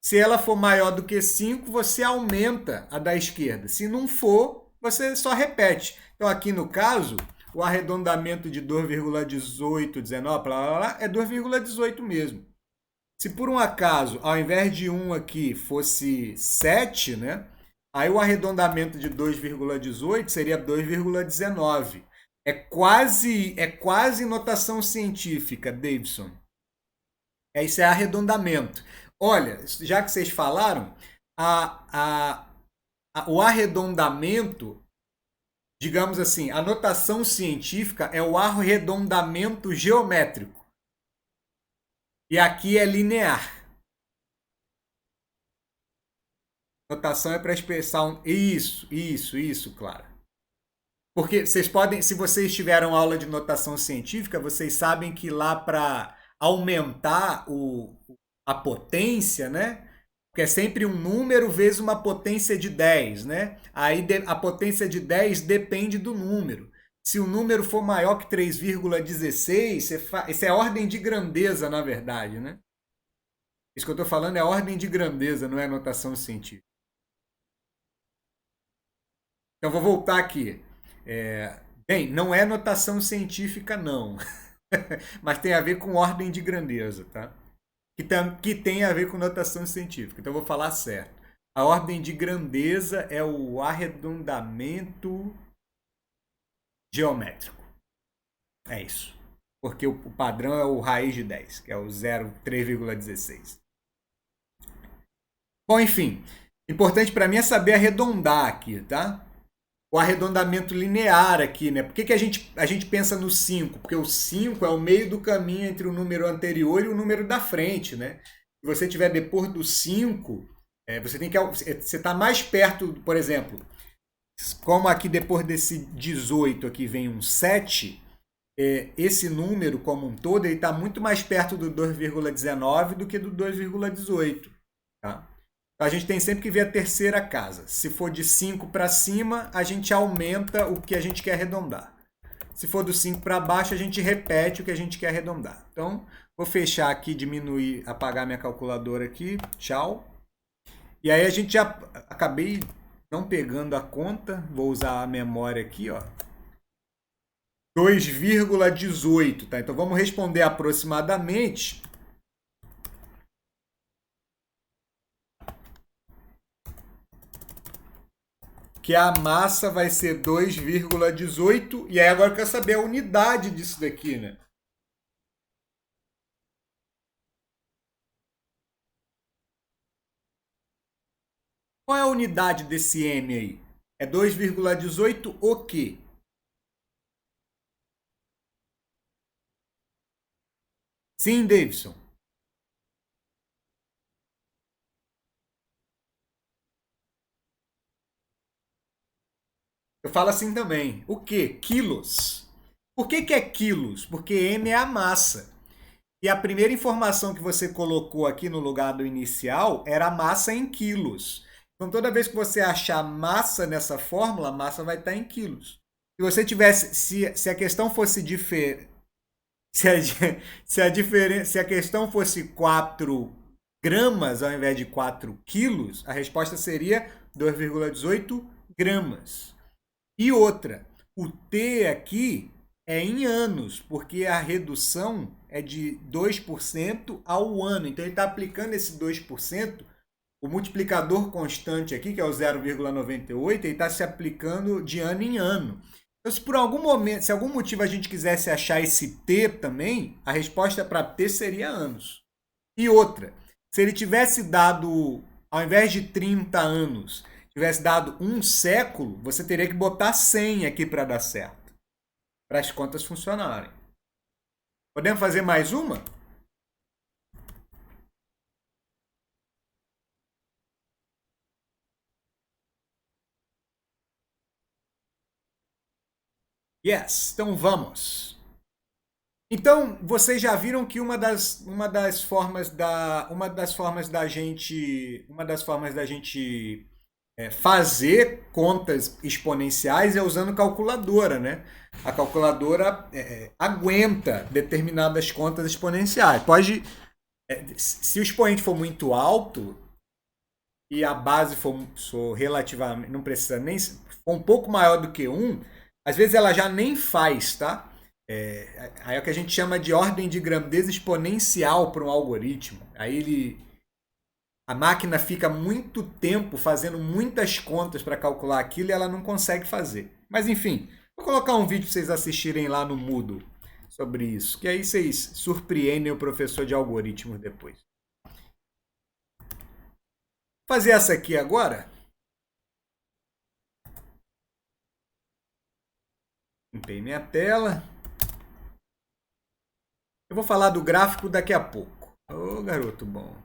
Se ela for maior do que 5, você aumenta a da esquerda. Se não for, você só repete. Então, aqui no caso, o arredondamento de 2,1819 é 2,18 mesmo. Se por um acaso, ao invés de 1 aqui fosse 7, né? Aí o arredondamento de 2,18 seria 2,19. É quase notação científica, Davidson. Isso é arredondamento. Olha, já que vocês falaram, o arredondamento, digamos assim, a notação científica é o arredondamento geométrico. E aqui é linear. Notação é para expressar um... Isso, claro. Porque vocês podem, se vocês tiveram aula de notação científica, vocês sabem que lá para aumentar a potência, né? Porque é sempre um número vezes uma potência de 10, né? Aí a potência de 10 depende do número. Se o número for maior que 3,16, isso é ordem de grandeza, na verdade, né? Isso que eu estou falando é ordem de grandeza, não é notação científica. Então, vou voltar aqui. Bem, não é notação científica, não. Mas tem a ver com ordem de grandeza, tá? Que tem a ver com notação científica. Então, eu vou falar certo. A ordem de grandeza é o arredondamento geométrico. É isso. Porque o padrão é o raiz de 10, que é o 3,16. Bom, enfim. Importante para mim é saber arredondar aqui, tá? O arredondamento linear aqui, né? Por que a gente pensa no 5? Porque o 5 é o meio do caminho entre o número anterior e o número da frente, né? Se você estiver depois do 5, você está mais perto, por exemplo, como aqui depois desse 18 aqui vem um 7, esse número como um todo está muito mais perto do 2,19 do que do 2,18. Tá? Então a gente tem sempre que ver a terceira casa. Se for de 5 para cima, a gente aumenta o que a gente quer arredondar. Se for do 5 para baixo, a gente repete o que a gente quer arredondar. Então, vou fechar aqui, diminuir, apagar minha calculadora aqui. Tchau. E aí a gente já acabei não pegando a conta. Vou usar a memória aqui, ó. 2,18, tá? Então vamos responder aproximadamente. Que a massa vai ser 2,18. E aí agora eu quero saber a unidade disso daqui, né? Qual é a unidade desse M aí? É 2,18 o quê? Sim, Davidson. Eu falo assim também. O quê? Quilos. Por que é quilos? Porque M é a massa. E a primeira informação que você colocou aqui no lugar do inicial era a massa em quilos. Então, toda vez que você achar massa nessa fórmula, a massa vai estar em quilos. Se você tivesse, se a questão fosse diferente, se a questão fosse 4 gramas ao invés de 4 quilos, a resposta seria 2,18 gramas. E outra, o T aqui é em anos, porque a redução é de 2% ao ano. Então, ele está aplicando esse 2%, o multiplicador constante aqui, que é o 0,98, ele está se aplicando de ano em ano. Então, se por algum momento, se algum motivo a gente quisesse achar esse T também, a resposta para T seria anos. E outra, se ele tivesse dado, ao invés de 30 anos, tivesse dado um século, você teria que botar 100 aqui para dar certo, para as contas funcionarem. Podemos fazer mais uma? Yes, então vamos. Então, vocês já viram que uma das formas da gente fazer contas exponenciais é usando calculadora, né? A calculadora aguenta determinadas contas exponenciais. Se o expoente for muito alto e a base for relativamente, não precisa nem for um pouco maior do que 1, às vezes ela já nem faz, tá? Aí é o que a gente chama de ordem de grandeza exponencial para um algoritmo. Aí a máquina fica muito tempo fazendo muitas contas para calcular aquilo e ela não consegue fazer. Mas enfim, vou colocar um vídeo para vocês assistirem lá no Moodle sobre isso, que aí vocês surpreendem o professor de algoritmos depois. Vou fazer essa aqui agora. Limpei minha tela. Eu vou falar do gráfico daqui a pouco. Ô, garoto bom.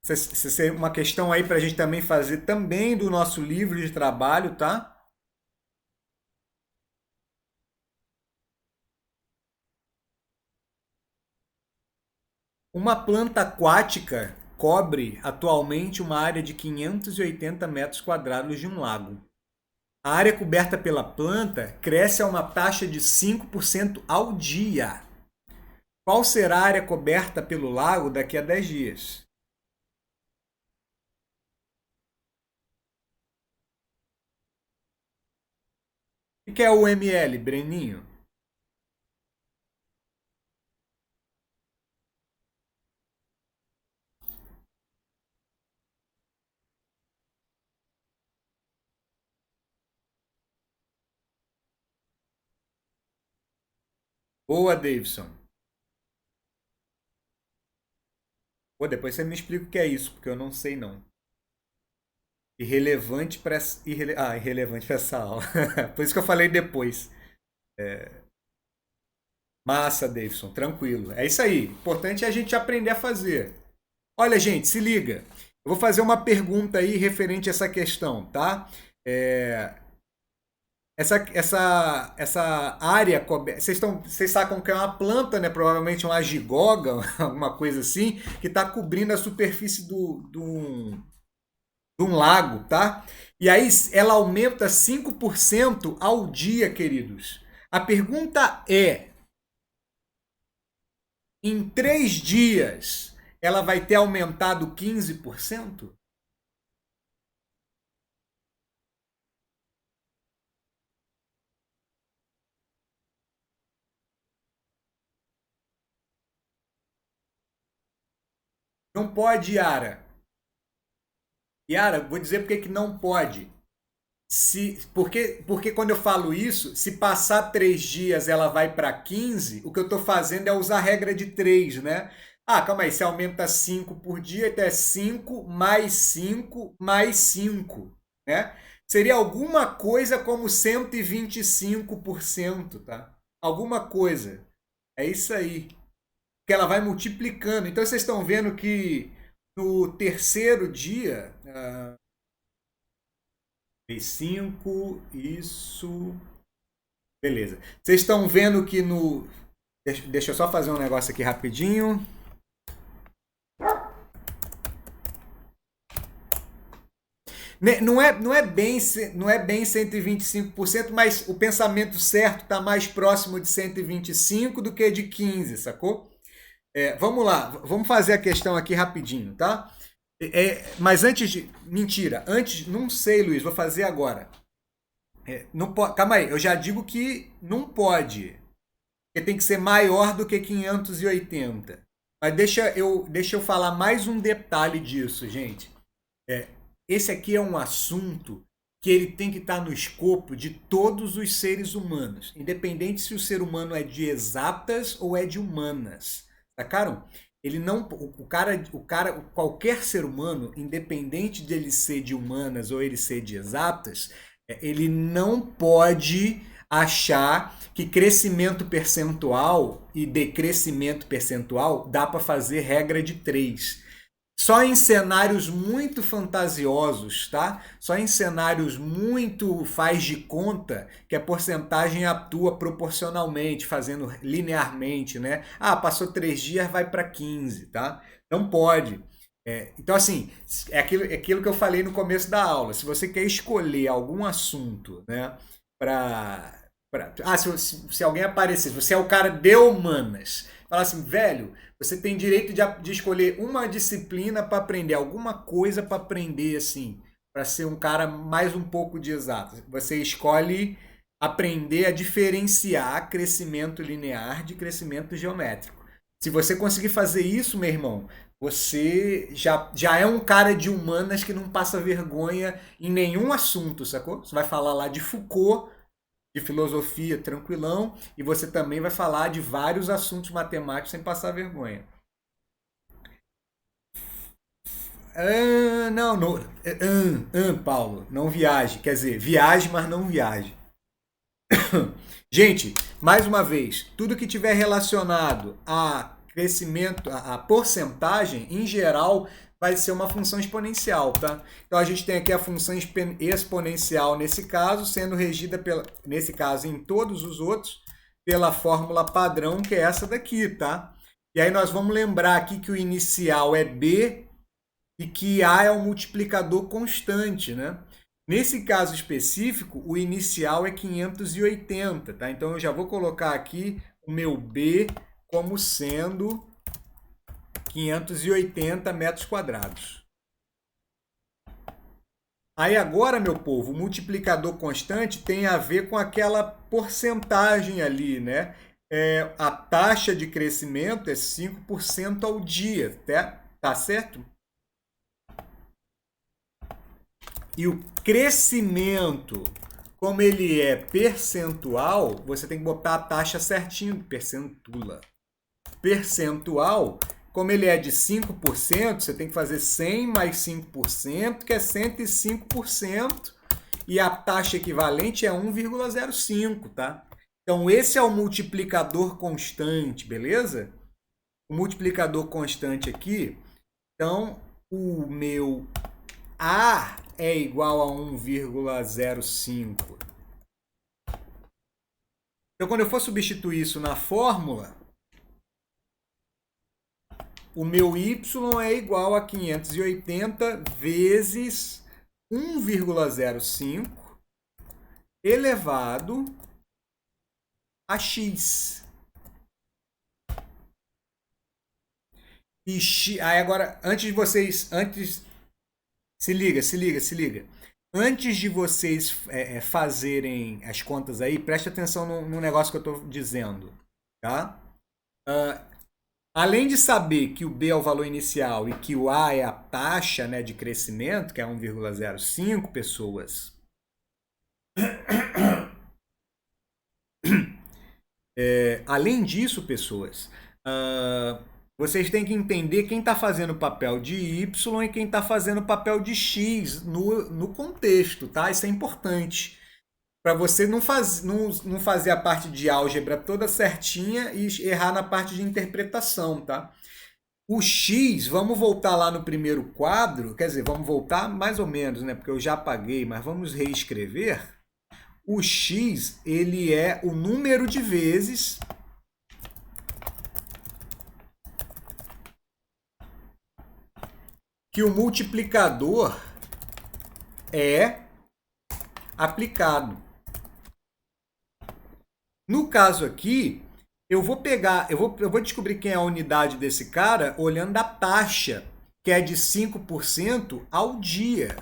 Essa é uma questão aí para a gente também fazer também do nosso livro de trabalho, tá? Uma planta aquática cobre atualmente uma área de 580 metros quadrados de um lago. A área coberta pela planta cresce a uma taxa de 5% ao dia. Qual será a área coberta pelo lago daqui a 10 dias? O que é o ml, Breninho? Boa, Davidson. Pô, depois você me explica o que é isso, porque eu não sei não. Irrelevante para irrelevante para essa aula. Por isso que eu falei depois. Massa, Davidson, tranquilo. É isso aí. O importante é a gente aprender a fazer. Olha, gente, se liga. Eu vou fazer uma pergunta aí referente a essa questão, tá? essa área coberta. Vocês sacam que é uma planta, né? Provavelmente uma gigoga, alguma coisa assim, que está cobrindo a superfície de um lago, tá? E aí ela aumenta 5% ao dia, queridos. A pergunta é: em 3 dias ela vai ter aumentado 15%? Não pode, Yara. Yara, vou dizer por que não pode. Porque quando eu falo isso, se passar 3 dias ela vai para 15, o que eu estou fazendo é usar a regra de 3, né? Ah, calma aí, você aumenta 5 por dia, então é 5 mais 5 mais 5, né? Seria alguma coisa como 125%, tá? Alguma coisa. É isso aí. Que ela vai multiplicando. Então vocês estão vendo que no terceiro dia, 5, isso. Beleza. Vocês estão vendo que no. Deixa eu só fazer um negócio aqui rapidinho. Não é bem 125%, mas o pensamento certo está mais próximo de 125 do que de 15, sacou? Vamos lá, vamos fazer a questão aqui rapidinho, tá? Mas antes de. Mentira, antes. Não sei, Luiz, vou fazer agora. Não pode, calma aí, eu já digo que não pode. Porque tem que ser maior do que 580. Mas deixa eu falar mais um detalhe disso, gente. Esse aqui é um assunto que ele tem que estar no escopo de todos os seres humanos, independente se o ser humano é de exatas ou é de humanas. Sacaram? Ele não, qualquer ser humano, independente de ele ser de humanas ou ele ser de exatas, ele não pode achar que crescimento percentual e decrescimento percentual dá para fazer regra de 3. Só em cenários muito fantasiosos, tá? Só em cenários muito faz de conta que a porcentagem atua proporcionalmente, fazendo linearmente, né? Ah, passou 3 dias, vai para 15, tá? Não pode. Então, assim, é aquilo que eu falei no começo da aula. Se você quer escolher algum assunto, né, se alguém aparecer, você é o cara de humanas, fala assim, velho, você tem direito de escolher uma disciplina para aprender, alguma coisa para aprender, assim, para ser um cara mais um pouco de exato. Você escolhe aprender a diferenciar crescimento linear de crescimento geométrico. Se você conseguir fazer isso, meu irmão, você já é um cara de humanas que não passa vergonha em nenhum assunto, sacou? Você vai falar lá de Foucault, de filosofia tranquilão, e você também vai falar de vários assuntos matemáticos sem passar vergonha. Não, Paulo, não viaje. Quer dizer, viaje, mas não viaje. Gente, mais uma vez, tudo que tiver relacionado a crescimento, a porcentagem, em geral, vai ser uma função exponencial, tá? Então a gente tem aqui a função exponencial nesse caso, sendo regida nesse caso em todos os outros, pela fórmula padrão, que é essa daqui, tá? E aí nós vamos lembrar aqui que o inicial é B e que A é o multiplicador constante, né? Nesse caso específico, o inicial é 580, tá? Então eu já vou colocar aqui o meu B como sendo 580 metros quadrados. Aí agora, meu povo, o multiplicador constante tem a ver com aquela porcentagem ali, né? A taxa de crescimento é 5% ao dia, tá certo? E o crescimento, como ele é percentual, você tem que botar a taxa certinho, percentual, como ele é de 5%, você tem que fazer 100 mais 5%, que é 105%, e a taxa equivalente é 1,05, tá? Então, esse é o multiplicador constante, beleza? O multiplicador constante aqui, então, o meu A é igual a 1,05. Então, quando eu for substituir isso na fórmula, o meu y é igual a 580 vezes 1,05 elevado a x. E aí agora, se liga. Antes de vocês fazerem as contas aí, preste atenção no negócio que eu estou dizendo, tá? Além de saber que o B é o valor inicial e que o A é a taxa, né, de crescimento, que é 1,05 pessoas, além disso, pessoas, vocês têm que entender quem está fazendo o papel de Y e quem está fazendo o papel de X no contexto, tá? Isso é importante. Para você não fazer a parte de álgebra toda certinha e errar na parte de interpretação, tá? O X, vamos voltar lá no primeiro quadro, quer dizer, vamos voltar mais ou menos, né? Porque eu já apaguei, mas vamos reescrever. O X, ele é o número de vezes que o multiplicador é aplicado. No caso aqui, eu vou descobrir quem é a unidade desse cara olhando a taxa, que é de 5% ao dia.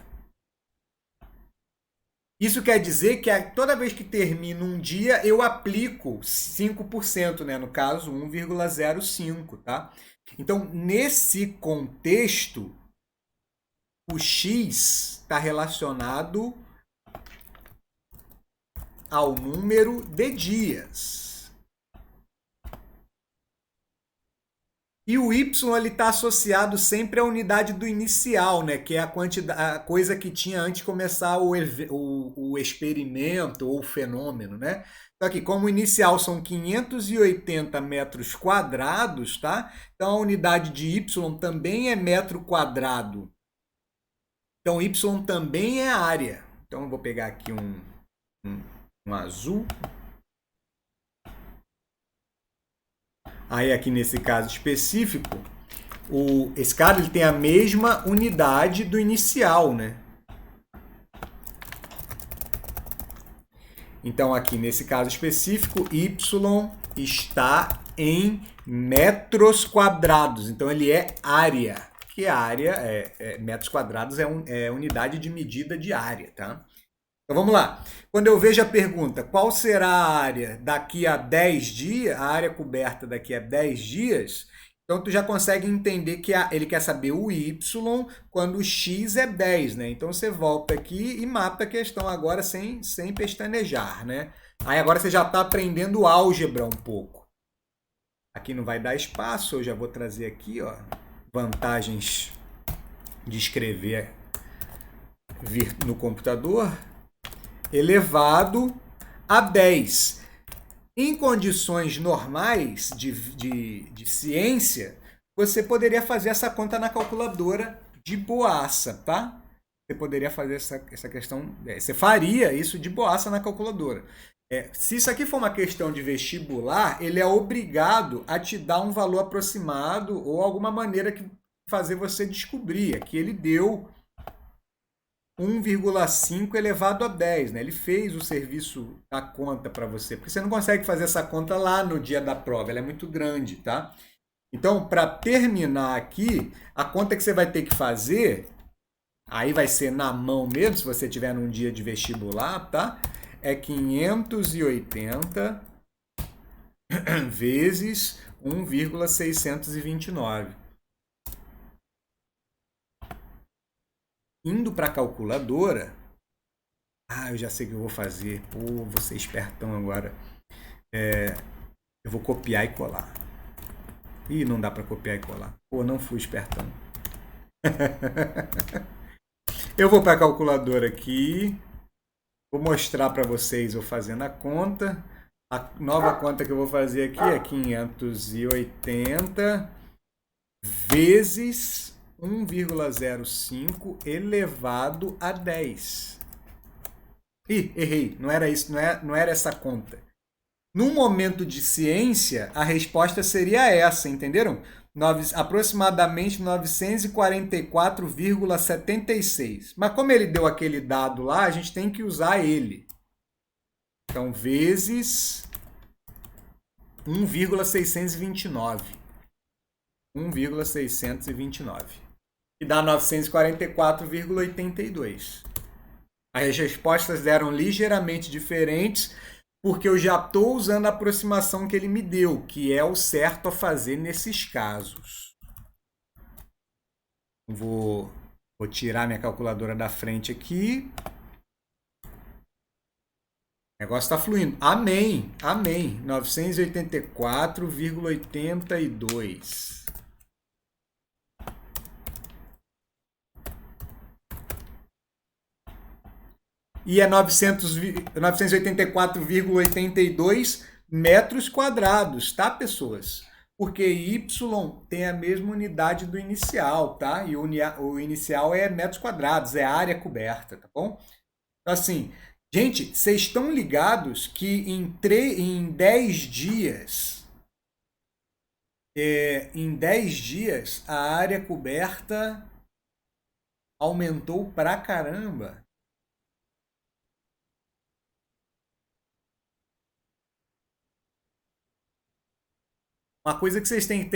Isso quer dizer que toda vez que termina um dia, eu aplico 5%, né? No caso, 1,05, tá? Então, nesse contexto, o X está relacionado ao número de dias. E o Y está associado sempre à unidade do inicial, né? Que é a coisa que tinha antes de começar o experimento ou o fenômeno, né? Então aqui, como o inicial são 580 metros quadrados, tá? Então a unidade de Y também é metro quadrado. Então Y também é área. Então eu vou pegar aqui um azul. Aí aqui nesse caso específico, esse cara ele tem a mesma unidade do inicial, né? Então aqui nesse caso específico, Y está em metros quadrados. Então ele é área, que área metros quadrados é unidade de medida de área, tá? Então vamos lá. Quando eu vejo a pergunta, qual será a área daqui a 10 dias, a área coberta daqui a 10 dias, então tu já consegue entender que ele quer saber o Y quando o X é 10, né? Então você volta aqui e mata a questão agora sem pestanejar, né? Aí agora você já está aprendendo álgebra um pouco. Aqui não vai dar espaço, eu já vou trazer aqui, ó, vantagens de escrever no computador. Elevado a 10. Em condições normais de ciência, você poderia fazer essa conta na calculadora de boaça, tá? Você poderia fazer essa questão, você faria isso de boaça na calculadora. Se isso aqui for uma questão de vestibular, ele é obrigado a te dar um valor aproximado ou alguma maneira que fazer você descobrir. Aqui ele deu 1,5 elevado a 10, né? Ele fez o serviço da conta para você, porque você não consegue fazer essa conta lá no dia da prova, ela é muito grande, tá? Então, para terminar aqui, a conta que você vai ter que fazer, aí vai ser na mão mesmo, se você tiver num dia de vestibular, tá? É 580 vezes 1,629. Indo para a calculadora, eu já sei o que eu vou fazer. Pô, vou ser espertão agora. Eu vou copiar e colar. Ih, não dá para copiar e colar. Pô, não fui espertão. Eu vou para a calculadora aqui. Vou mostrar para vocês eu fazendo a conta. A nova conta que eu vou fazer aqui é 580 vezes 1,05 elevado a 10. Ih, errei. Não era isso, não era essa conta. Num momento de ciência, a resposta seria essa, entenderam? Aproximadamente 944,76. Mas como ele deu aquele dado lá, a gente tem que usar ele. Então, vezes 1,629. 1,629. E dá 944,82. As respostas eram ligeiramente diferentes, porque eu já estou usando a aproximação que ele me deu, que é o certo a fazer nesses casos. Vou tirar minha calculadora da frente aqui. O negócio está fluindo. Amém, amém. 984,82. E é 984,82 metros quadrados, tá, pessoas? Porque Y tem a mesma unidade do inicial, tá? E o inicial é metros quadrados, é área coberta, tá bom? Então, assim, gente, vocês estão ligados que em 10 dias, a área coberta aumentou pra caramba. Uma coisa que vocês têm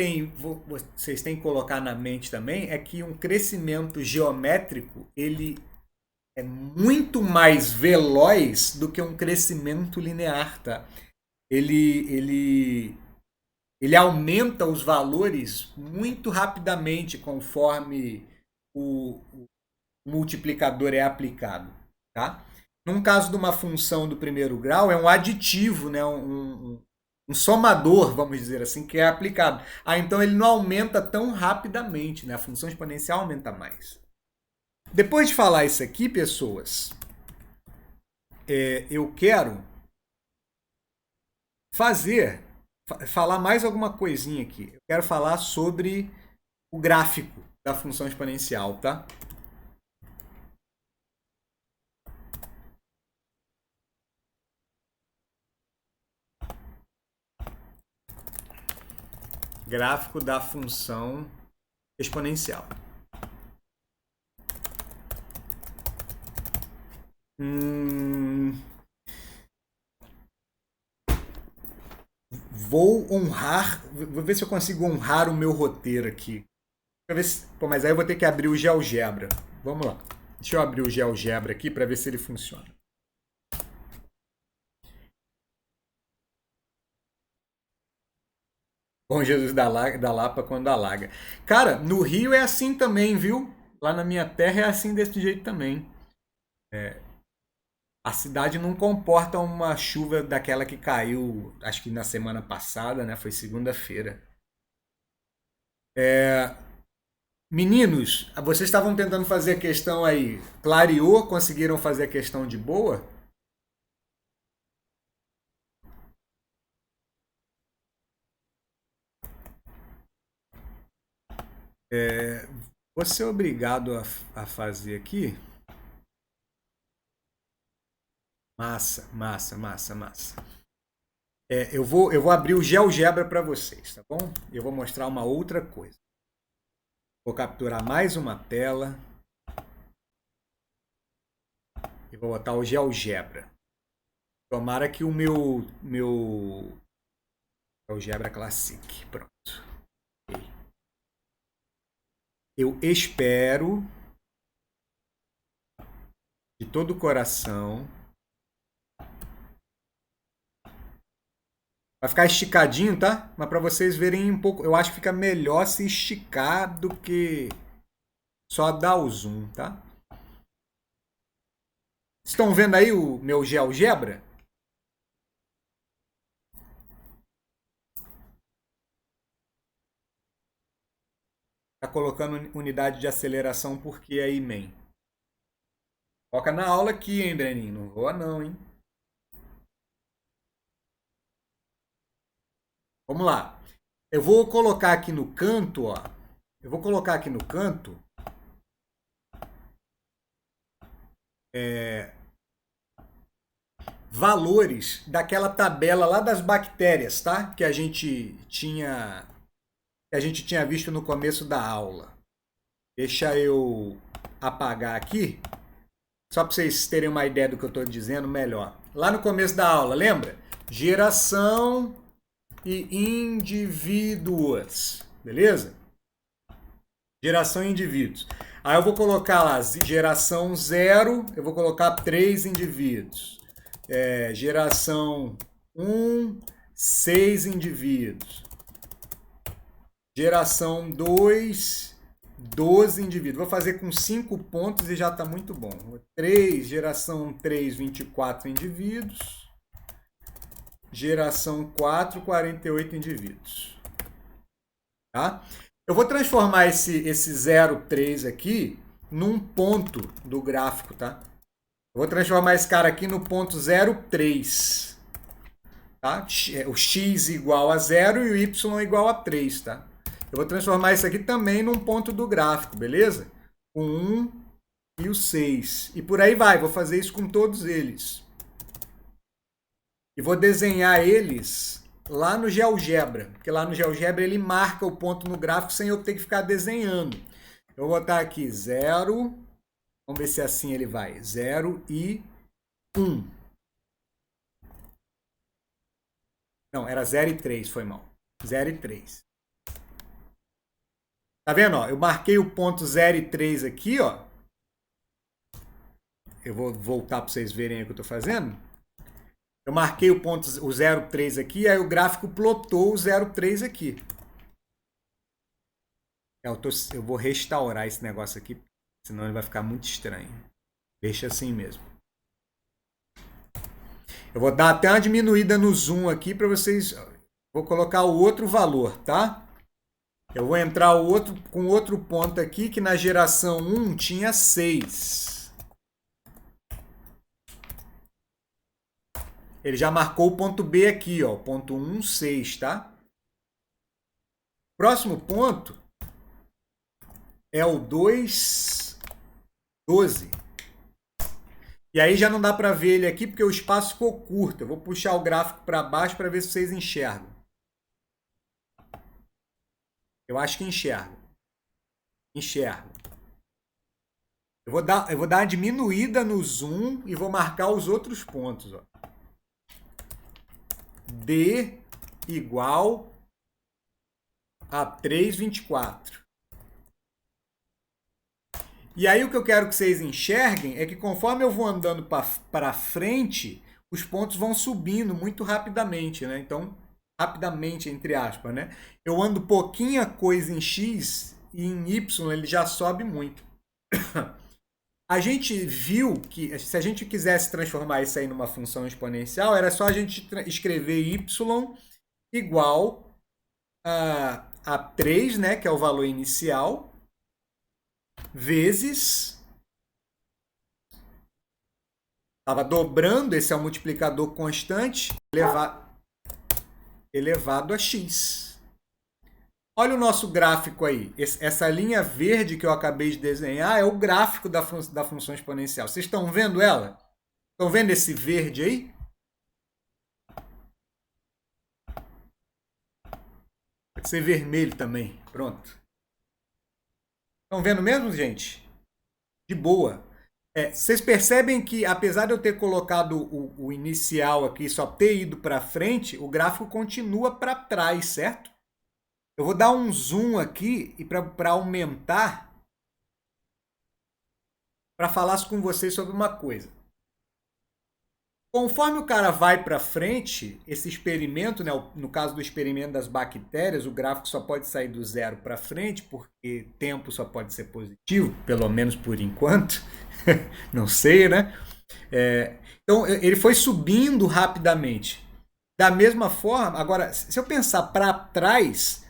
que colocar na mente também é que um crescimento geométrico ele é muito mais veloz do que um crescimento linear, tá? Ele aumenta os valores muito rapidamente conforme o multiplicador é aplicado, tá? Num caso de uma função do primeiro grau, é um aditivo, né? Um somador, vamos dizer assim, que é aplicado. Então ele não aumenta tão rapidamente, né? A função exponencial aumenta mais. Depois de falar isso aqui, pessoas, eu quero falar mais alguma coisinha aqui. Eu quero falar sobre o gráfico da função exponencial, tá? Gráfico da função exponencial. Vou ver se eu consigo honrar o meu roteiro aqui. Mas aí eu vou ter que abrir o GeoGebra. Vamos lá. Deixa eu abrir o GeoGebra aqui para ver se ele funciona. Bom Jesus da Lapa quando alaga. Cara, no Rio é assim também, viu? Lá na minha terra é assim desse jeito também. A cidade não comporta uma chuva daquela que caiu, acho que na semana passada, né? Foi segunda-feira. Meninos, vocês estavam tentando fazer a questão aí. Clareou? Conseguiram fazer a questão de boa? Vou ser obrigado a fazer aqui. Massa, massa, massa, massa. Eu vou abrir o GeoGebra para vocês, tá bom? Eu vou mostrar uma outra coisa. Vou capturar mais uma tela. E vou botar o GeoGebra. Tomara que o meu GeoGebra Classic. Pronto. Okay. Eu espero de todo o coração. Vai ficar esticadinho, tá? Mas para vocês verem um pouco, eu acho que fica melhor se esticar do que só dar o zoom, tá? Estão vendo aí o meu GeoGebra? Tá colocando unidade de aceleração por que aí, man? Foca na aula aqui, hein, Breninho? Não voa não, hein? Vamos lá. Eu vou colocar aqui no canto, ó. Eu vou colocar aqui no canto. valores daquela tabela lá das bactérias, tá? Que a gente tinha visto no começo da aula. Deixa eu apagar aqui, só para vocês terem uma ideia do que eu estou dizendo melhor. Lá no começo da aula, lembra? Geração e indivíduos, beleza? Geração e indivíduos. Aí eu vou colocar lá, geração 0, eu vou colocar 3 indivíduos. Geração 1, 6 indivíduos. Geração 2, 12 indivíduos. Vou fazer com 5 pontos e já está muito bom. 3, geração 3, 24 indivíduos. Geração 4, 48 indivíduos. Tá? Eu vou transformar esse 0,3 aqui num ponto do gráfico, tá? Eu vou transformar esse cara aqui no ponto 0,3. Tá? O x igual a 0 e o y igual a 3, tá? Eu vou transformar isso aqui também num ponto do gráfico, beleza? O 1 e o 6. E por aí vai, vou fazer isso com todos eles. E vou desenhar eles lá no GeoGebra, porque lá no GeoGebra ele marca o ponto no gráfico sem eu ter que ficar desenhando. Eu vou botar aqui 0, vamos ver se assim ele vai, 0 e 1. Não, era 0 e 3, foi mal. 0 e 3. Tá vendo? Ó? Eu marquei o ponto 0 e 3 aqui, ó. Eu vou voltar para vocês verem aí o que eu estou fazendo. Eu marquei o ponto, o 0,3 aqui, aí o gráfico plotou o 0,3 aqui. Eu vou restaurar esse negócio aqui, senão ele vai ficar muito estranho. Deixa assim mesmo. Eu vou dar até uma diminuída no zoom aqui para vocês. Vou colocar o outro valor, tá? Eu vou entrar com outro ponto aqui, que na geração 1 tinha 6. Ele já marcou o ponto B aqui, ó, ponto 1, 6, tá? Próximo ponto é o 2, 12. E aí já não dá para ver ele aqui porque o espaço ficou curto. Eu vou puxar o gráfico para baixo para ver se vocês enxergam. Eu acho que enxergo. Enxergo. Eu vou dar uma diminuída no zoom e vou marcar os outros pontos, ó. D igual a 3,24. E aí o que eu quero que vocês enxerguem é que conforme eu vou andando para frente, os pontos vão subindo muito rapidamente, né? Então, rapidamente, entre aspas, né? Eu ando pouquinha coisa em X e em Y ele já sobe muito. A gente viu que se a gente quisesse transformar isso aí numa função exponencial, era só a gente escrever y igual a 3, né, que é o valor inicial, vezes... Estava dobrando, esse é o multiplicador constante, elevado a x. Olha o nosso gráfico aí. Essa linha verde que eu acabei de desenhar é o gráfico da função exponencial. Vocês estão vendo ela? Estão vendo esse verde aí? Pode ser vermelho também. Pronto. Estão vendo mesmo, gente? De boa. Vocês percebem que, apesar de eu ter colocado o inicial aqui, só ter ido para frente, o gráfico continua para trás, certo? Eu vou dar um zoom aqui e para aumentar, para falar com vocês sobre uma coisa. Conforme o cara vai para frente, esse experimento, né, no caso do experimento das bactérias, o gráfico só pode sair do 0 para frente, porque tempo só pode ser positivo, pelo menos por enquanto. Não sei, né? Então, ele foi subindo rapidamente. Da mesma forma, agora, se eu pensar para trás...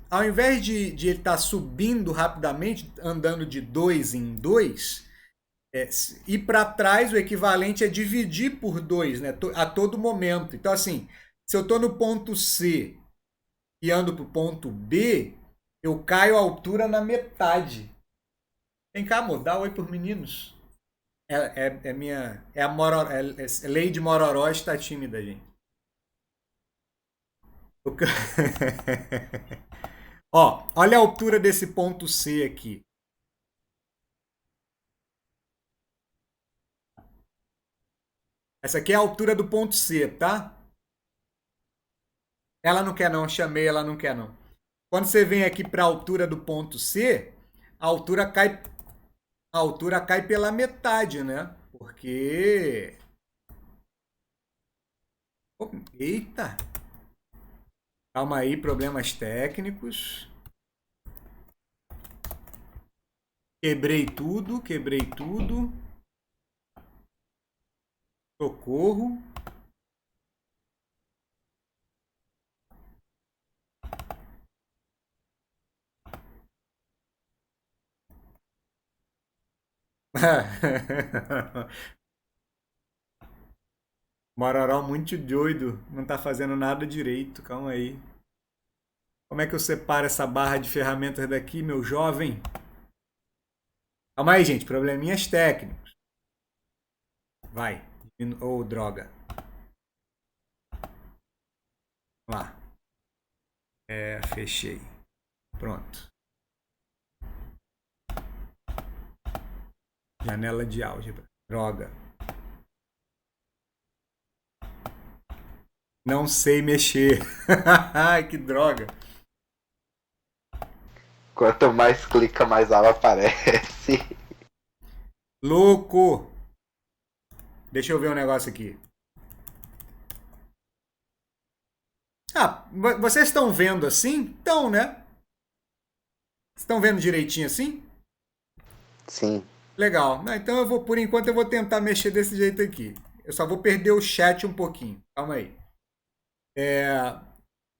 ao invés de ele estar subindo rapidamente, andando de 2 em 2, ir para trás, o equivalente é dividir por 2, né, a todo momento. Então, assim, se eu estou no ponto C e ando para o ponto B, eu caio a altura na metade. Vem cá, amor, dá oi para os meninos. É a lei de Mororó está tímida, gente. Ó, olha a altura desse ponto C aqui. Essa aqui é a altura do ponto C, tá? Ela não quer não, chamei, ela não quer não. Quando você vem aqui para a altura do ponto C, a altura cai pela metade, né? Porque... Eita! Calma aí, problemas técnicos. Quebrei tudo. Socorro. Mororó muito doido. Não tá fazendo nada direito. Calma aí. Como é que eu separo essa barra de ferramentas daqui, meu jovem? Calma aí, gente. Probleminhas técnicos. Vai. Oh, droga. Vamos lá. Fechei. Pronto. Janela de álgebra. Droga. Não sei mexer. Ai, que droga. Quanto mais clica, mais ela aparece. Louco. Deixa eu ver um negócio aqui. Ah, vocês estão vendo assim? Então, né? Estão vendo direitinho assim? Sim. Legal. Então por enquanto eu vou tentar mexer desse jeito aqui. Eu só vou perder o chat um pouquinho. Calma aí.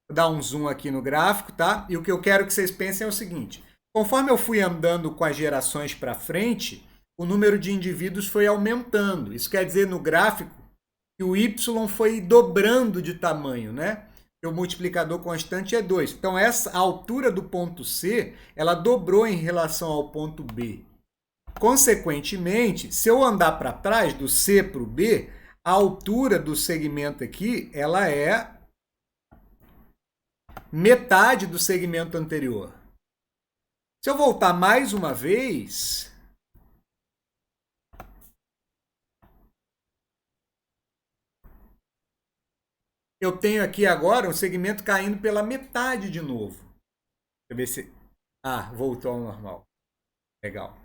Vou dar um zoom aqui no gráfico, tá? E o que eu quero que vocês pensem é o seguinte. Conforme eu fui andando com as gerações para frente, o número de indivíduos foi aumentando. Isso quer dizer no gráfico que o Y foi dobrando de tamanho, né? O multiplicador constante é 2. Então, a altura do ponto C, ela dobrou em relação ao ponto B. Consequentemente, se eu andar para trás, do C para o B, a altura do segmento aqui, ela é metade do segmento anterior. Se eu voltar mais uma vez... eu tenho aqui agora um segmento caindo pela metade de novo. Deixa eu ver se... Ah, voltou ao normal. Legal.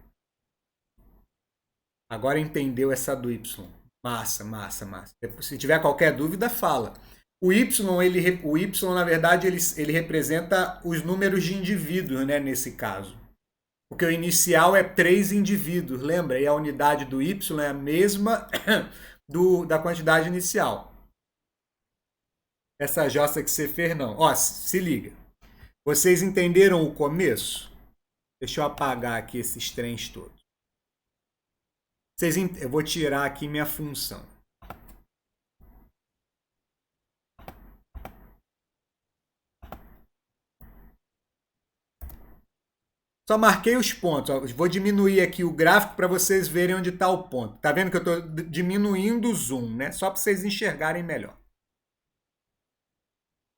Agora entendeu essa do Y. Massa. Se tiver qualquer dúvida, fala. O Y, na verdade, ele representa os números de indivíduos, né, nesse caso. Porque o inicial é 3 indivíduos, lembra? E a unidade do Y é a mesma da quantidade inicial. Essa jossa que você fez, não. Ó, se liga. Vocês entenderam o começo? Deixa eu apagar aqui esses trens todos. Eu vou tirar aqui minha função. Só marquei os pontos. Ó. Vou diminuir aqui o gráfico para vocês verem onde está o ponto. Tá vendo que eu estou diminuindo o zoom, né? Só para vocês enxergarem melhor.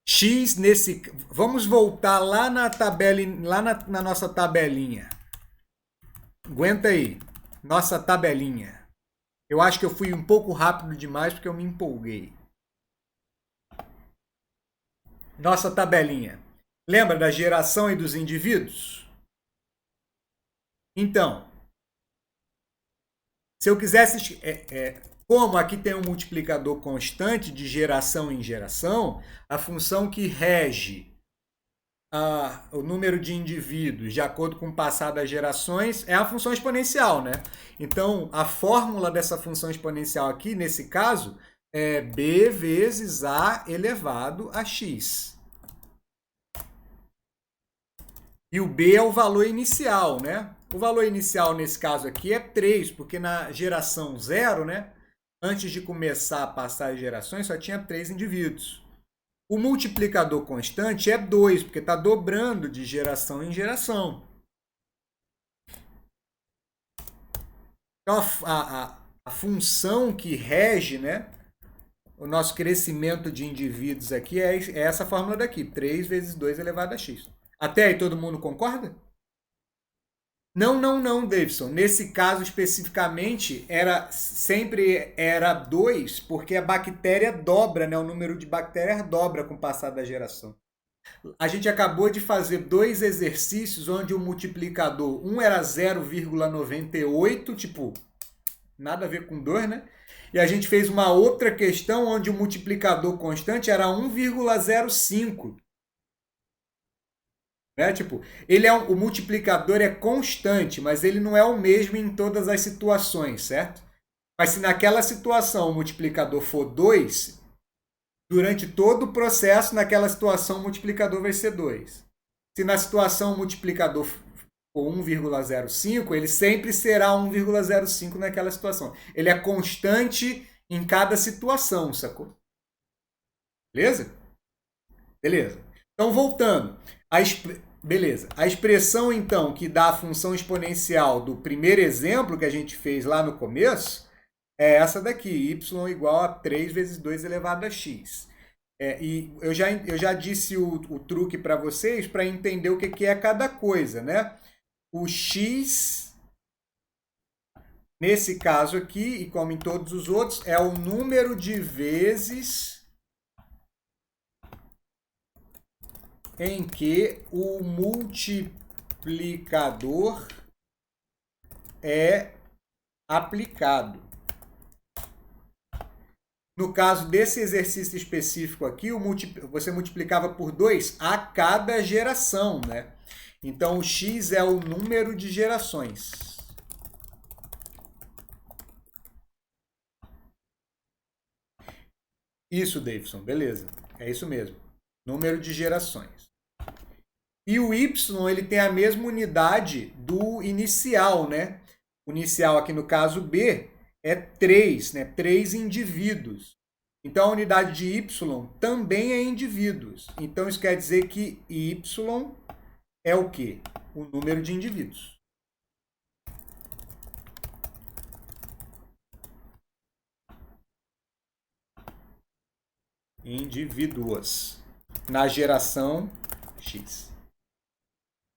X nesse... Vamos voltar lá na tabela, lá na nossa tabelinha. Aguenta aí. Nossa tabelinha. Eu acho que eu fui um pouco rápido demais porque eu me empolguei. Nossa tabelinha. Lembra da geração e dos indivíduos? Então, se eu quisesse... como aqui tem um multiplicador constante de geração em geração, a função que rege o número de indivíduos de acordo com o passar das gerações é a função exponencial, né? Então, a fórmula dessa função exponencial aqui, nesse caso, é b vezes a elevado a x. E o b é o valor inicial, né? O valor inicial, nesse caso aqui, é 3, porque na geração 0, né? Antes de começar a passar as gerações, só tinha 3 indivíduos. O multiplicador constante é 2, porque está dobrando de geração em geração. Então, a função que rege, né, o nosso crescimento de indivíduos aqui é essa fórmula daqui, 3 vezes 2 elevado a x. Até aí todo mundo concorda? Não, não, não, Davidson. Nesse caso especificamente, sempre era 2, porque a bactéria dobra, né? O número de bactérias dobra com o passar da geração. A gente acabou de fazer 2 exercícios onde o multiplicador, um era 0,98, tipo, nada a ver com 2, né? E a gente fez uma outra questão onde o multiplicador constante era 1,05. Né? Tipo, o multiplicador é constante, mas ele não é o mesmo em todas as situações, certo? Mas se naquela situação o multiplicador for 2, durante todo o processo, naquela situação o multiplicador vai ser 2. Se na situação o multiplicador for 1,05, ele sempre será 1,05 naquela situação. Ele é constante em cada situação, sacou? Beleza? Beleza. Então, voltando. Beleza. A expressão, então, que dá a função exponencial do primeiro exemplo que a gente fez lá no começo é essa daqui, y igual a 3 vezes 2 elevado a x. E eu já disse o truque para vocês para entender o que é cada coisa, né? O x, nesse caso aqui, e como em todos os outros, é o número de vezes em que o multiplicador é aplicado. No caso desse exercício específico aqui, você multiplicava por 2 a cada geração, né? Então, o x é o número de gerações. Isso, Davidson, beleza. É isso mesmo. Número de gerações. E o y, ele tem a mesma unidade do inicial, né? O inicial aqui no caso B é 3, né? 3 indivíduos. Então, a unidade de y também é indivíduos. Então, isso quer dizer que y é o quê? O número de indivíduos. Indivíduos na geração X.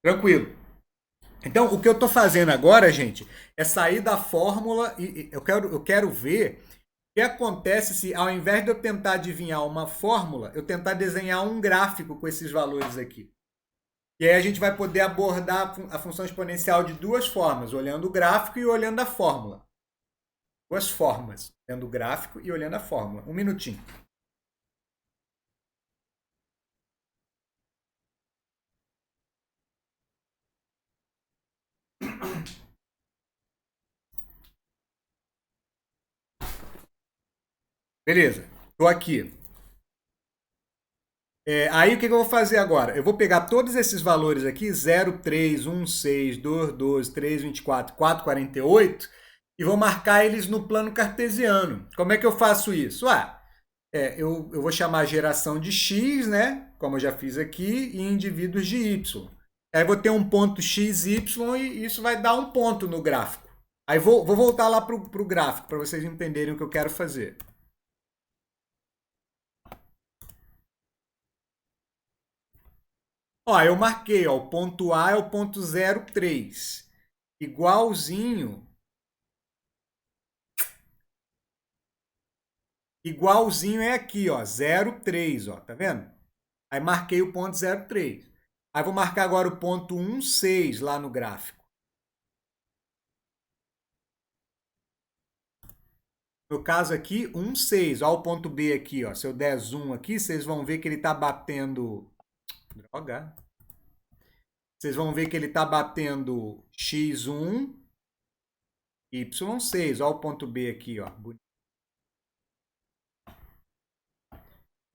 Tranquilo. Então, o que eu estou fazendo agora, gente, é sair da fórmula e eu quero ver o que acontece se, ao invés de eu tentar adivinhar uma fórmula, eu tentar desenhar um gráfico com esses valores aqui. E aí a gente vai poder abordar a função exponencial de duas formas, olhando o gráfico e olhando a fórmula. Duas formas, olhando o gráfico e olhando a fórmula. Um minutinho. Beleza, estou aqui. Aí o que eu vou fazer agora? Eu vou pegar todos esses valores aqui, 0, 3, 1, 6, 2, 12, 3, 24, 4, 48, e vou marcar eles no plano cartesiano. Como é que eu faço isso? Eu vou chamar a geração de x, né? Como eu já fiz aqui, e indivíduos de y. Aí vou ter um ponto x, y, e isso vai dar um ponto no gráfico. Aí vou voltar lá para o gráfico, para vocês entenderem o que eu quero fazer. Ó, eu marquei, ó, o ponto A é o ponto 03. Igualzinho. Igualzinho é aqui, ó, 03, ó, tá vendo? Aí marquei o ponto 03. Aí vou marcar agora o ponto 16 lá no gráfico. No caso aqui, 16. Ó o ponto B aqui, ó. Se eu der zoom aqui, vocês vão ver que ele está batendo... Droga. Vocês vão ver que ele está batendo x1, y6. Ó o ponto B aqui, ó.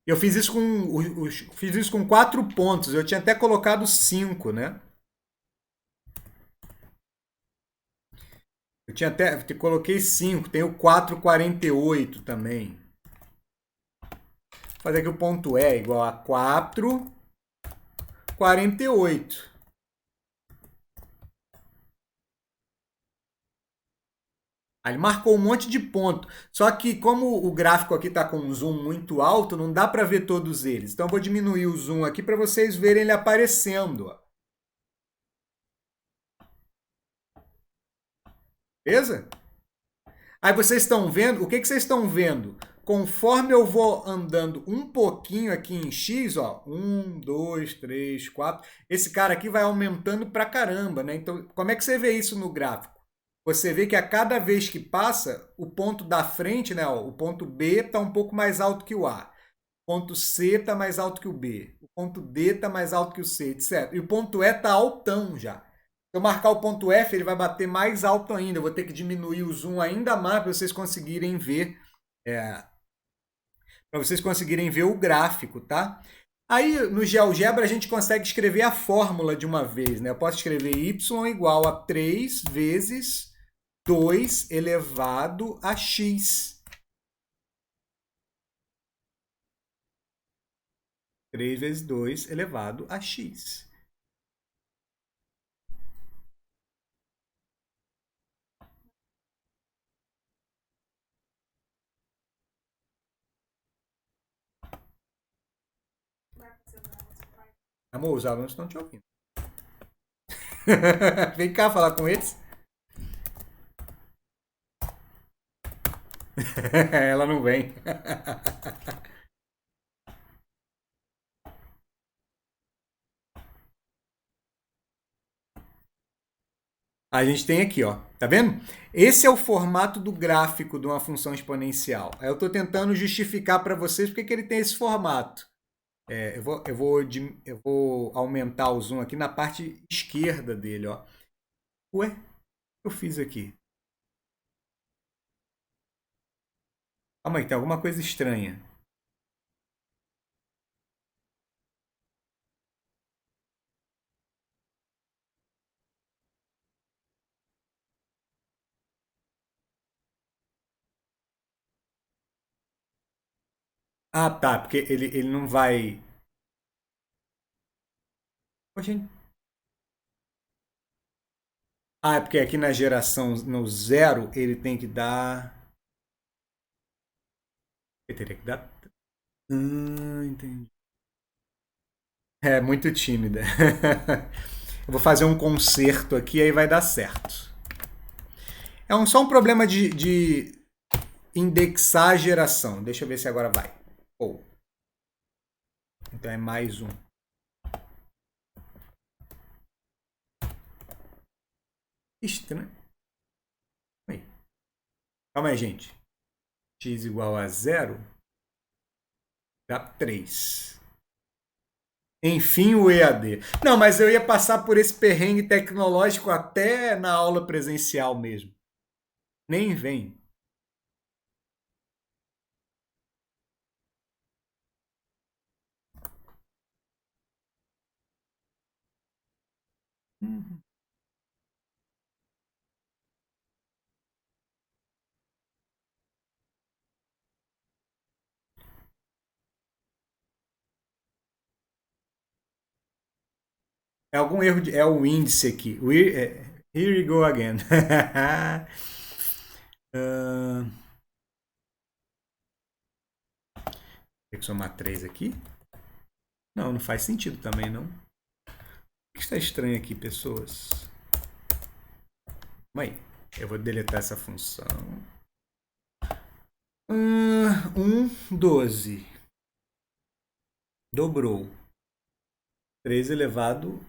Eu fiz isso com 4 pontos. Eu tinha até colocado 5, né? Coloquei 5. Tem o 4,48 também. Vou fazer aqui o ponto E igual a 4,48. Aí ele marcou um monte de ponto. Só que como o gráfico aqui está com um zoom muito alto, não dá para ver todos eles. Então eu vou diminuir o zoom aqui para vocês verem ele aparecendo. Ó. Beleza? Aí vocês estão vendo, o que vocês estão vendo? Conforme eu vou andando um pouquinho aqui em X, ó, 1, 2, 3, 4, esse cara aqui vai aumentando pra caramba, né? Então, como é que você vê isso no gráfico? Você vê que a cada vez que passa, o ponto da frente, né, ó, o ponto B está um pouco mais alto que o A. O ponto C está mais alto que o B. O ponto D está mais alto que o C, etc. E o ponto E está altão já. Se eu marcar o ponto F, ele vai bater mais alto ainda. Eu vou ter que diminuir o zoom ainda mais para vocês conseguirem ver, o gráfico, tá? Aí no GeoGebra a gente consegue escrever a fórmula de uma vez, né? Eu posso escrever y igual a 3 vezes 2 elevado a x. 3 vezes 2 elevado a x. Amor, os alunos estão te ouvindo. Vem cá falar com eles. Ela não vem. A gente tem aqui, ó. Tá vendo? Esse é o formato do gráfico de uma função exponencial. Eu estou tentando justificar para vocês porque que ele tem esse formato. Eu vou aumentar o zoom aqui na parte esquerda dele, ó. Ué, o que eu fiz aqui? Calma aí, tem alguma coisa estranha. Ah, tá, porque ele não vai. Poxa, ah, é porque aqui na geração no zero ele tem que dar. Ele teria que dar. Entendi. É muito tímida. Eu vou fazer um concerto aqui aí vai dar certo. Só um problema de indexar a geração. Deixa eu ver se agora vai. Oh. Então é mais um. Estranho. Calma aí, gente. X igual a zero dá 3. Enfim, o EAD. Não, mas eu ia passar por esse perrengue tecnológico até na aula presencial mesmo. Nem vem. É algum erro é o índice aqui. Here we go again. Tem que somar 3 aqui? Não, não faz sentido também, não. O que está estranho aqui, pessoas? Calma aí. Eu vou deletar essa função. 12. Dobrou. 3 elevado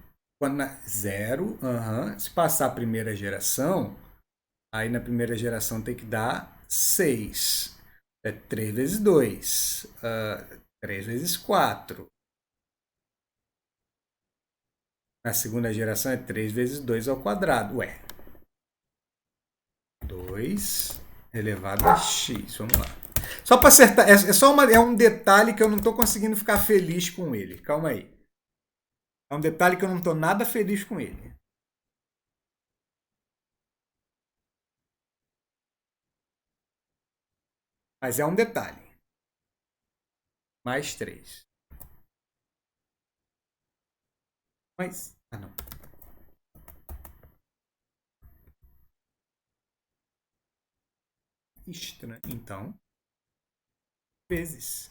a 0. Se passar a primeira geração, aí na primeira geração tem que dar 6. É 3 vezes 2. 3 vezes 4. Na segunda geração é 3 vezes 2 ao quadrado. Ué. 2 elevado a x. Vamos lá. Só para acertar. É um detalhe que eu não estou conseguindo ficar feliz com ele. Calma aí. É um detalhe que eu não estou nada feliz com ele. Mas é um detalhe. Mais 3. Mas. Ah, não. O estranho. Então, vezes.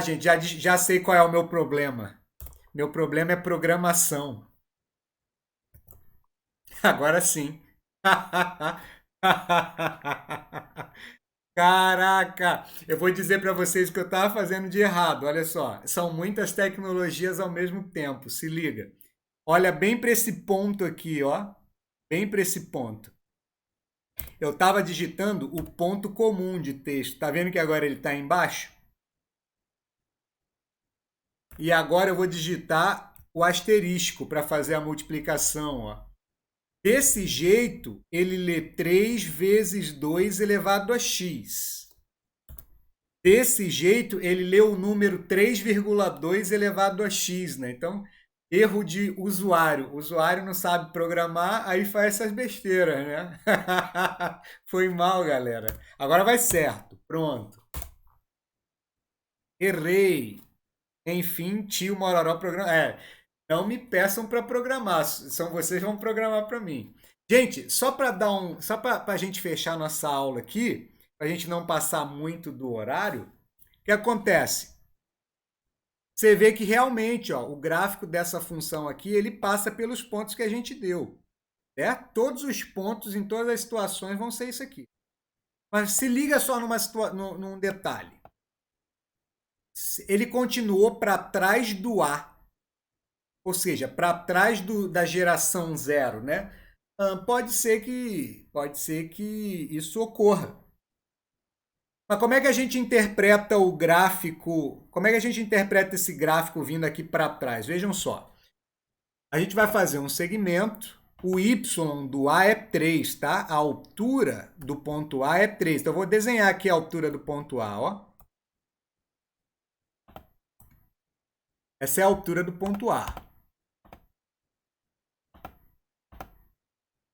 Gente, já sei qual é o meu problema. Meu problema é programação. Agora sim. Caraca, eu vou dizer para vocês o que eu estava fazendo de errado. Olha só, são muitas tecnologias ao mesmo tempo. Se liga. Olha bem para esse ponto aqui, ó. Bem para esse ponto. Eu estava digitando o ponto comum de texto. Tá vendo que agora ele está embaixo? E agora eu vou digitar o asterisco para fazer a multiplicação, ó. Desse jeito, ele lê 3 vezes 2 elevado a x. Desse jeito, ele lê o número 3,2 elevado a x, né? Então, erro de usuário. O usuário não sabe programar, aí faz essas besteiras, né? Foi mal, galera. Agora vai certo. Pronto. Errei. Enfim, tio Mororó programa. Não me peçam para programar, são vocês que vão programar para mim. Gente, só para a gente fechar nossa aula aqui, para a gente não passar muito do horário, o que acontece? Você vê que realmente, ó, o gráfico dessa função aqui, ele passa pelos pontos que a gente deu. Né? Todos os pontos em todas as situações vão ser isso aqui. Mas se liga só num detalhe. Ele continuou para trás do A. Ou seja, para trás da geração zero, né? Pode ser que isso ocorra. Mas como é que a gente interpreta o gráfico? Como é que a gente interpreta esse gráfico vindo aqui para trás? Vejam só. A gente vai fazer um segmento. O y do A é 3, tá? A altura do ponto A é 3. Então, eu vou desenhar aqui a altura do ponto A, ó. Essa é a altura do ponto A.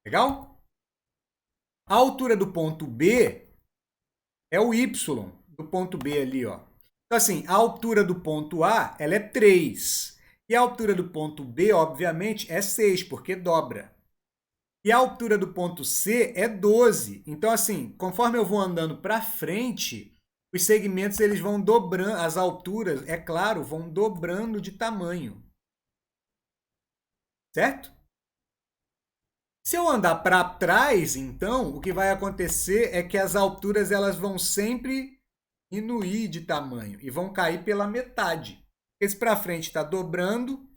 Legal? A altura do ponto B é o y do ponto B ali, ó. Então, assim, a altura do ponto A, ela é 3. E a altura do ponto B, obviamente, é 6, porque dobra. E a altura do ponto C é 12. Então, assim, conforme eu vou andando para frente, os segmentos eles vão dobrando, as alturas, é claro, vão dobrando de tamanho. Certo? Se eu andar para trás, então, o que vai acontecer é que as alturas elas vão sempre diminuir de tamanho e vão cair pela metade. Esse para frente está dobrando.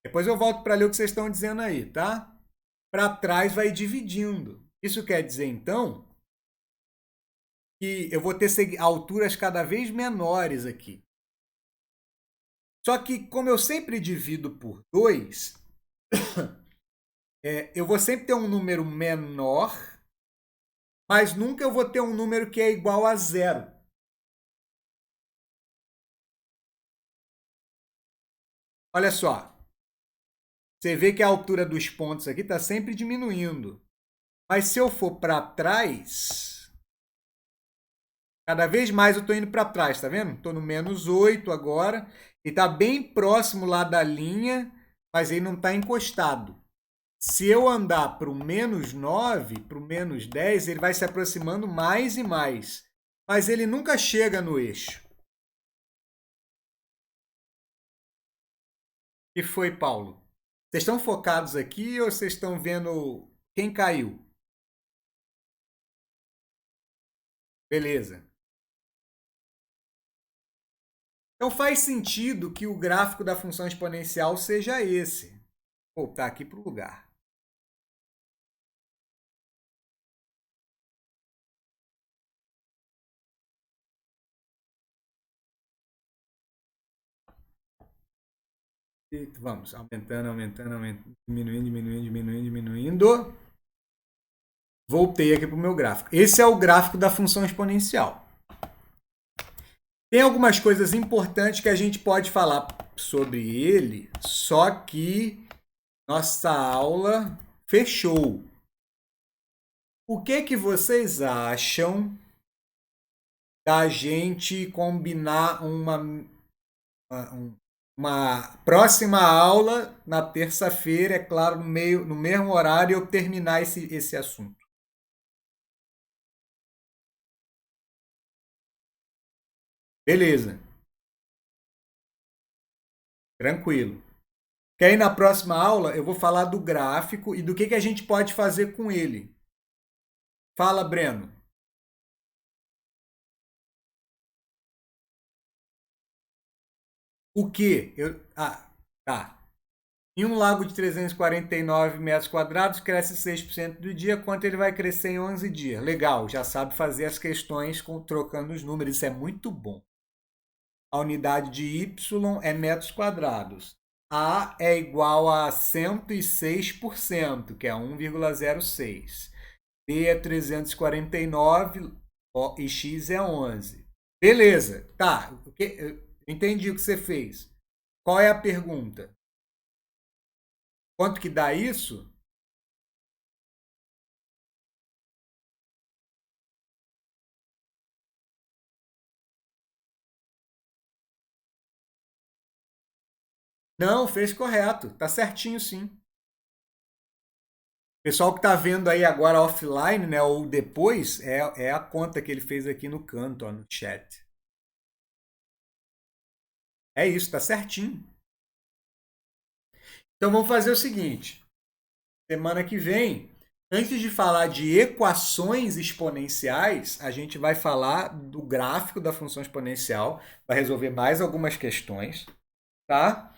Depois eu volto para ler o que vocês estão dizendo aí, tá? Para trás vai dividindo. Isso quer dizer, então, que eu vou ter alturas cada vez menores aqui. Só que, como eu sempre divido por 2, eu vou sempre ter um número menor, mas nunca eu vou ter um número que é igual a 0. Olha só. Você vê que a altura dos pontos aqui está sempre diminuindo. Mas se eu for para trás, cada vez mais eu estou indo para trás, tá vendo? Estou no menos 8 agora. E está bem próximo lá da linha, mas ele não está encostado. Se eu andar para o menos 9, para o menos 10, ele vai se aproximando mais e mais. Mas ele nunca chega no eixo. O que foi, Paulo? Vocês estão focados aqui ou vocês estão vendo quem caiu? Beleza. Então faz sentido que o gráfico da função exponencial seja esse. Vou voltar aqui para o lugar. E vamos, aumentando, diminuindo. Voltei aqui para o meu gráfico. Esse é o gráfico da função exponencial. Tem algumas coisas importantes que a gente pode falar sobre ele, só que nossa aula fechou. O que vocês acham da gente combinar uma próxima aula na terça-feira, é claro, no mesmo horário, eu terminar esse assunto? Beleza. Tranquilo. Que aí na próxima aula eu vou falar do gráfico e do que a gente pode fazer com ele. Fala, Breno. O quê? Tá. Em um lago de 349 metros quadrados, cresce 6% do dia, quanto ele vai crescer em 11 dias? Legal, já sabe fazer as questões trocando os números, isso é muito bom. A unidade de Y é metros quadrados. A é igual a 106%, que é 1,06. B é 349 e X é 11. Beleza, tá. Entendi o que você fez. Qual é a pergunta? Quanto que dá isso? Não, fez correto. Tá certinho, sim. Pessoal que tá vendo aí agora offline, né, ou depois, é a conta que ele fez aqui no canto, ó, no chat. É isso, tá certinho. Então vamos fazer o seguinte. Semana que vem, antes de falar de equações exponenciais, a gente vai falar do gráfico da função exponencial, vai resolver mais algumas questões, tá?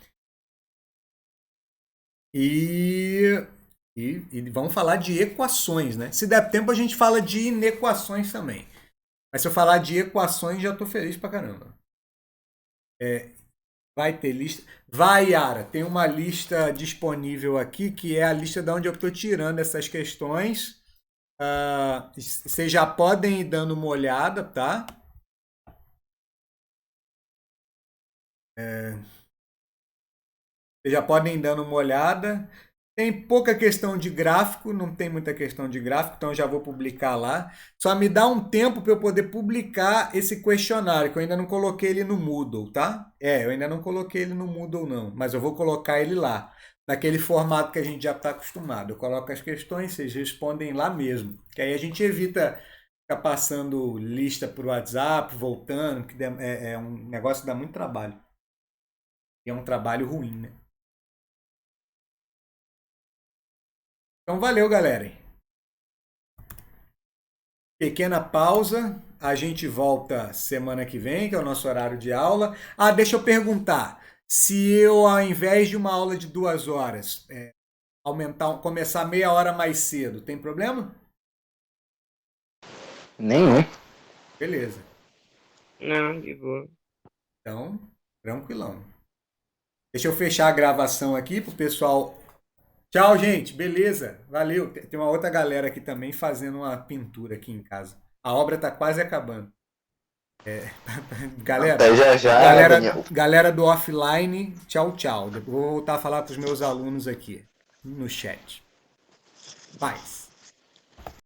E vamos falar de equações, né? Se der tempo, a gente fala de inequações também. Mas se eu falar de equações, já estou feliz pra caramba. Vai ter lista. Vai, Yara, tem uma lista disponível aqui, que é a lista de onde eu estou tirando essas questões. Vocês já podem ir dando uma olhada, tá? Vocês já podem ir dando uma olhada. Tem pouca questão de gráfico, não tem muita questão de gráfico, então eu já vou publicar lá. Só me dá um tempo para eu poder publicar esse questionário, que eu ainda não coloquei ele no Moodle, tá? Eu ainda não coloquei ele no Moodle, não, mas eu vou colocar ele lá, naquele formato que a gente já está acostumado. Eu coloco as questões, vocês respondem lá mesmo, que aí a gente evita ficar passando lista por WhatsApp, voltando, que é um negócio que dá muito trabalho. E é um trabalho ruim, né? Então valeu, galera. Pequena pausa, a gente volta semana que vem, que é o nosso horário de aula. Deixa eu perguntar, se eu, ao invés de uma aula de 2 horas, começar meia hora mais cedo, tem problema? Nenhum. Beleza. Não, de boa. Então, tranquilão. Deixa eu fechar a gravação aqui pro pessoal. Tchau, gente. Beleza. Valeu. Tem uma outra galera aqui também fazendo uma pintura aqui em casa. A obra tá quase acabando. Galera, Até já já, Daniel. galera do offline, tchau, tchau. Vou voltar a falar para os meus alunos aqui no chat. Paz.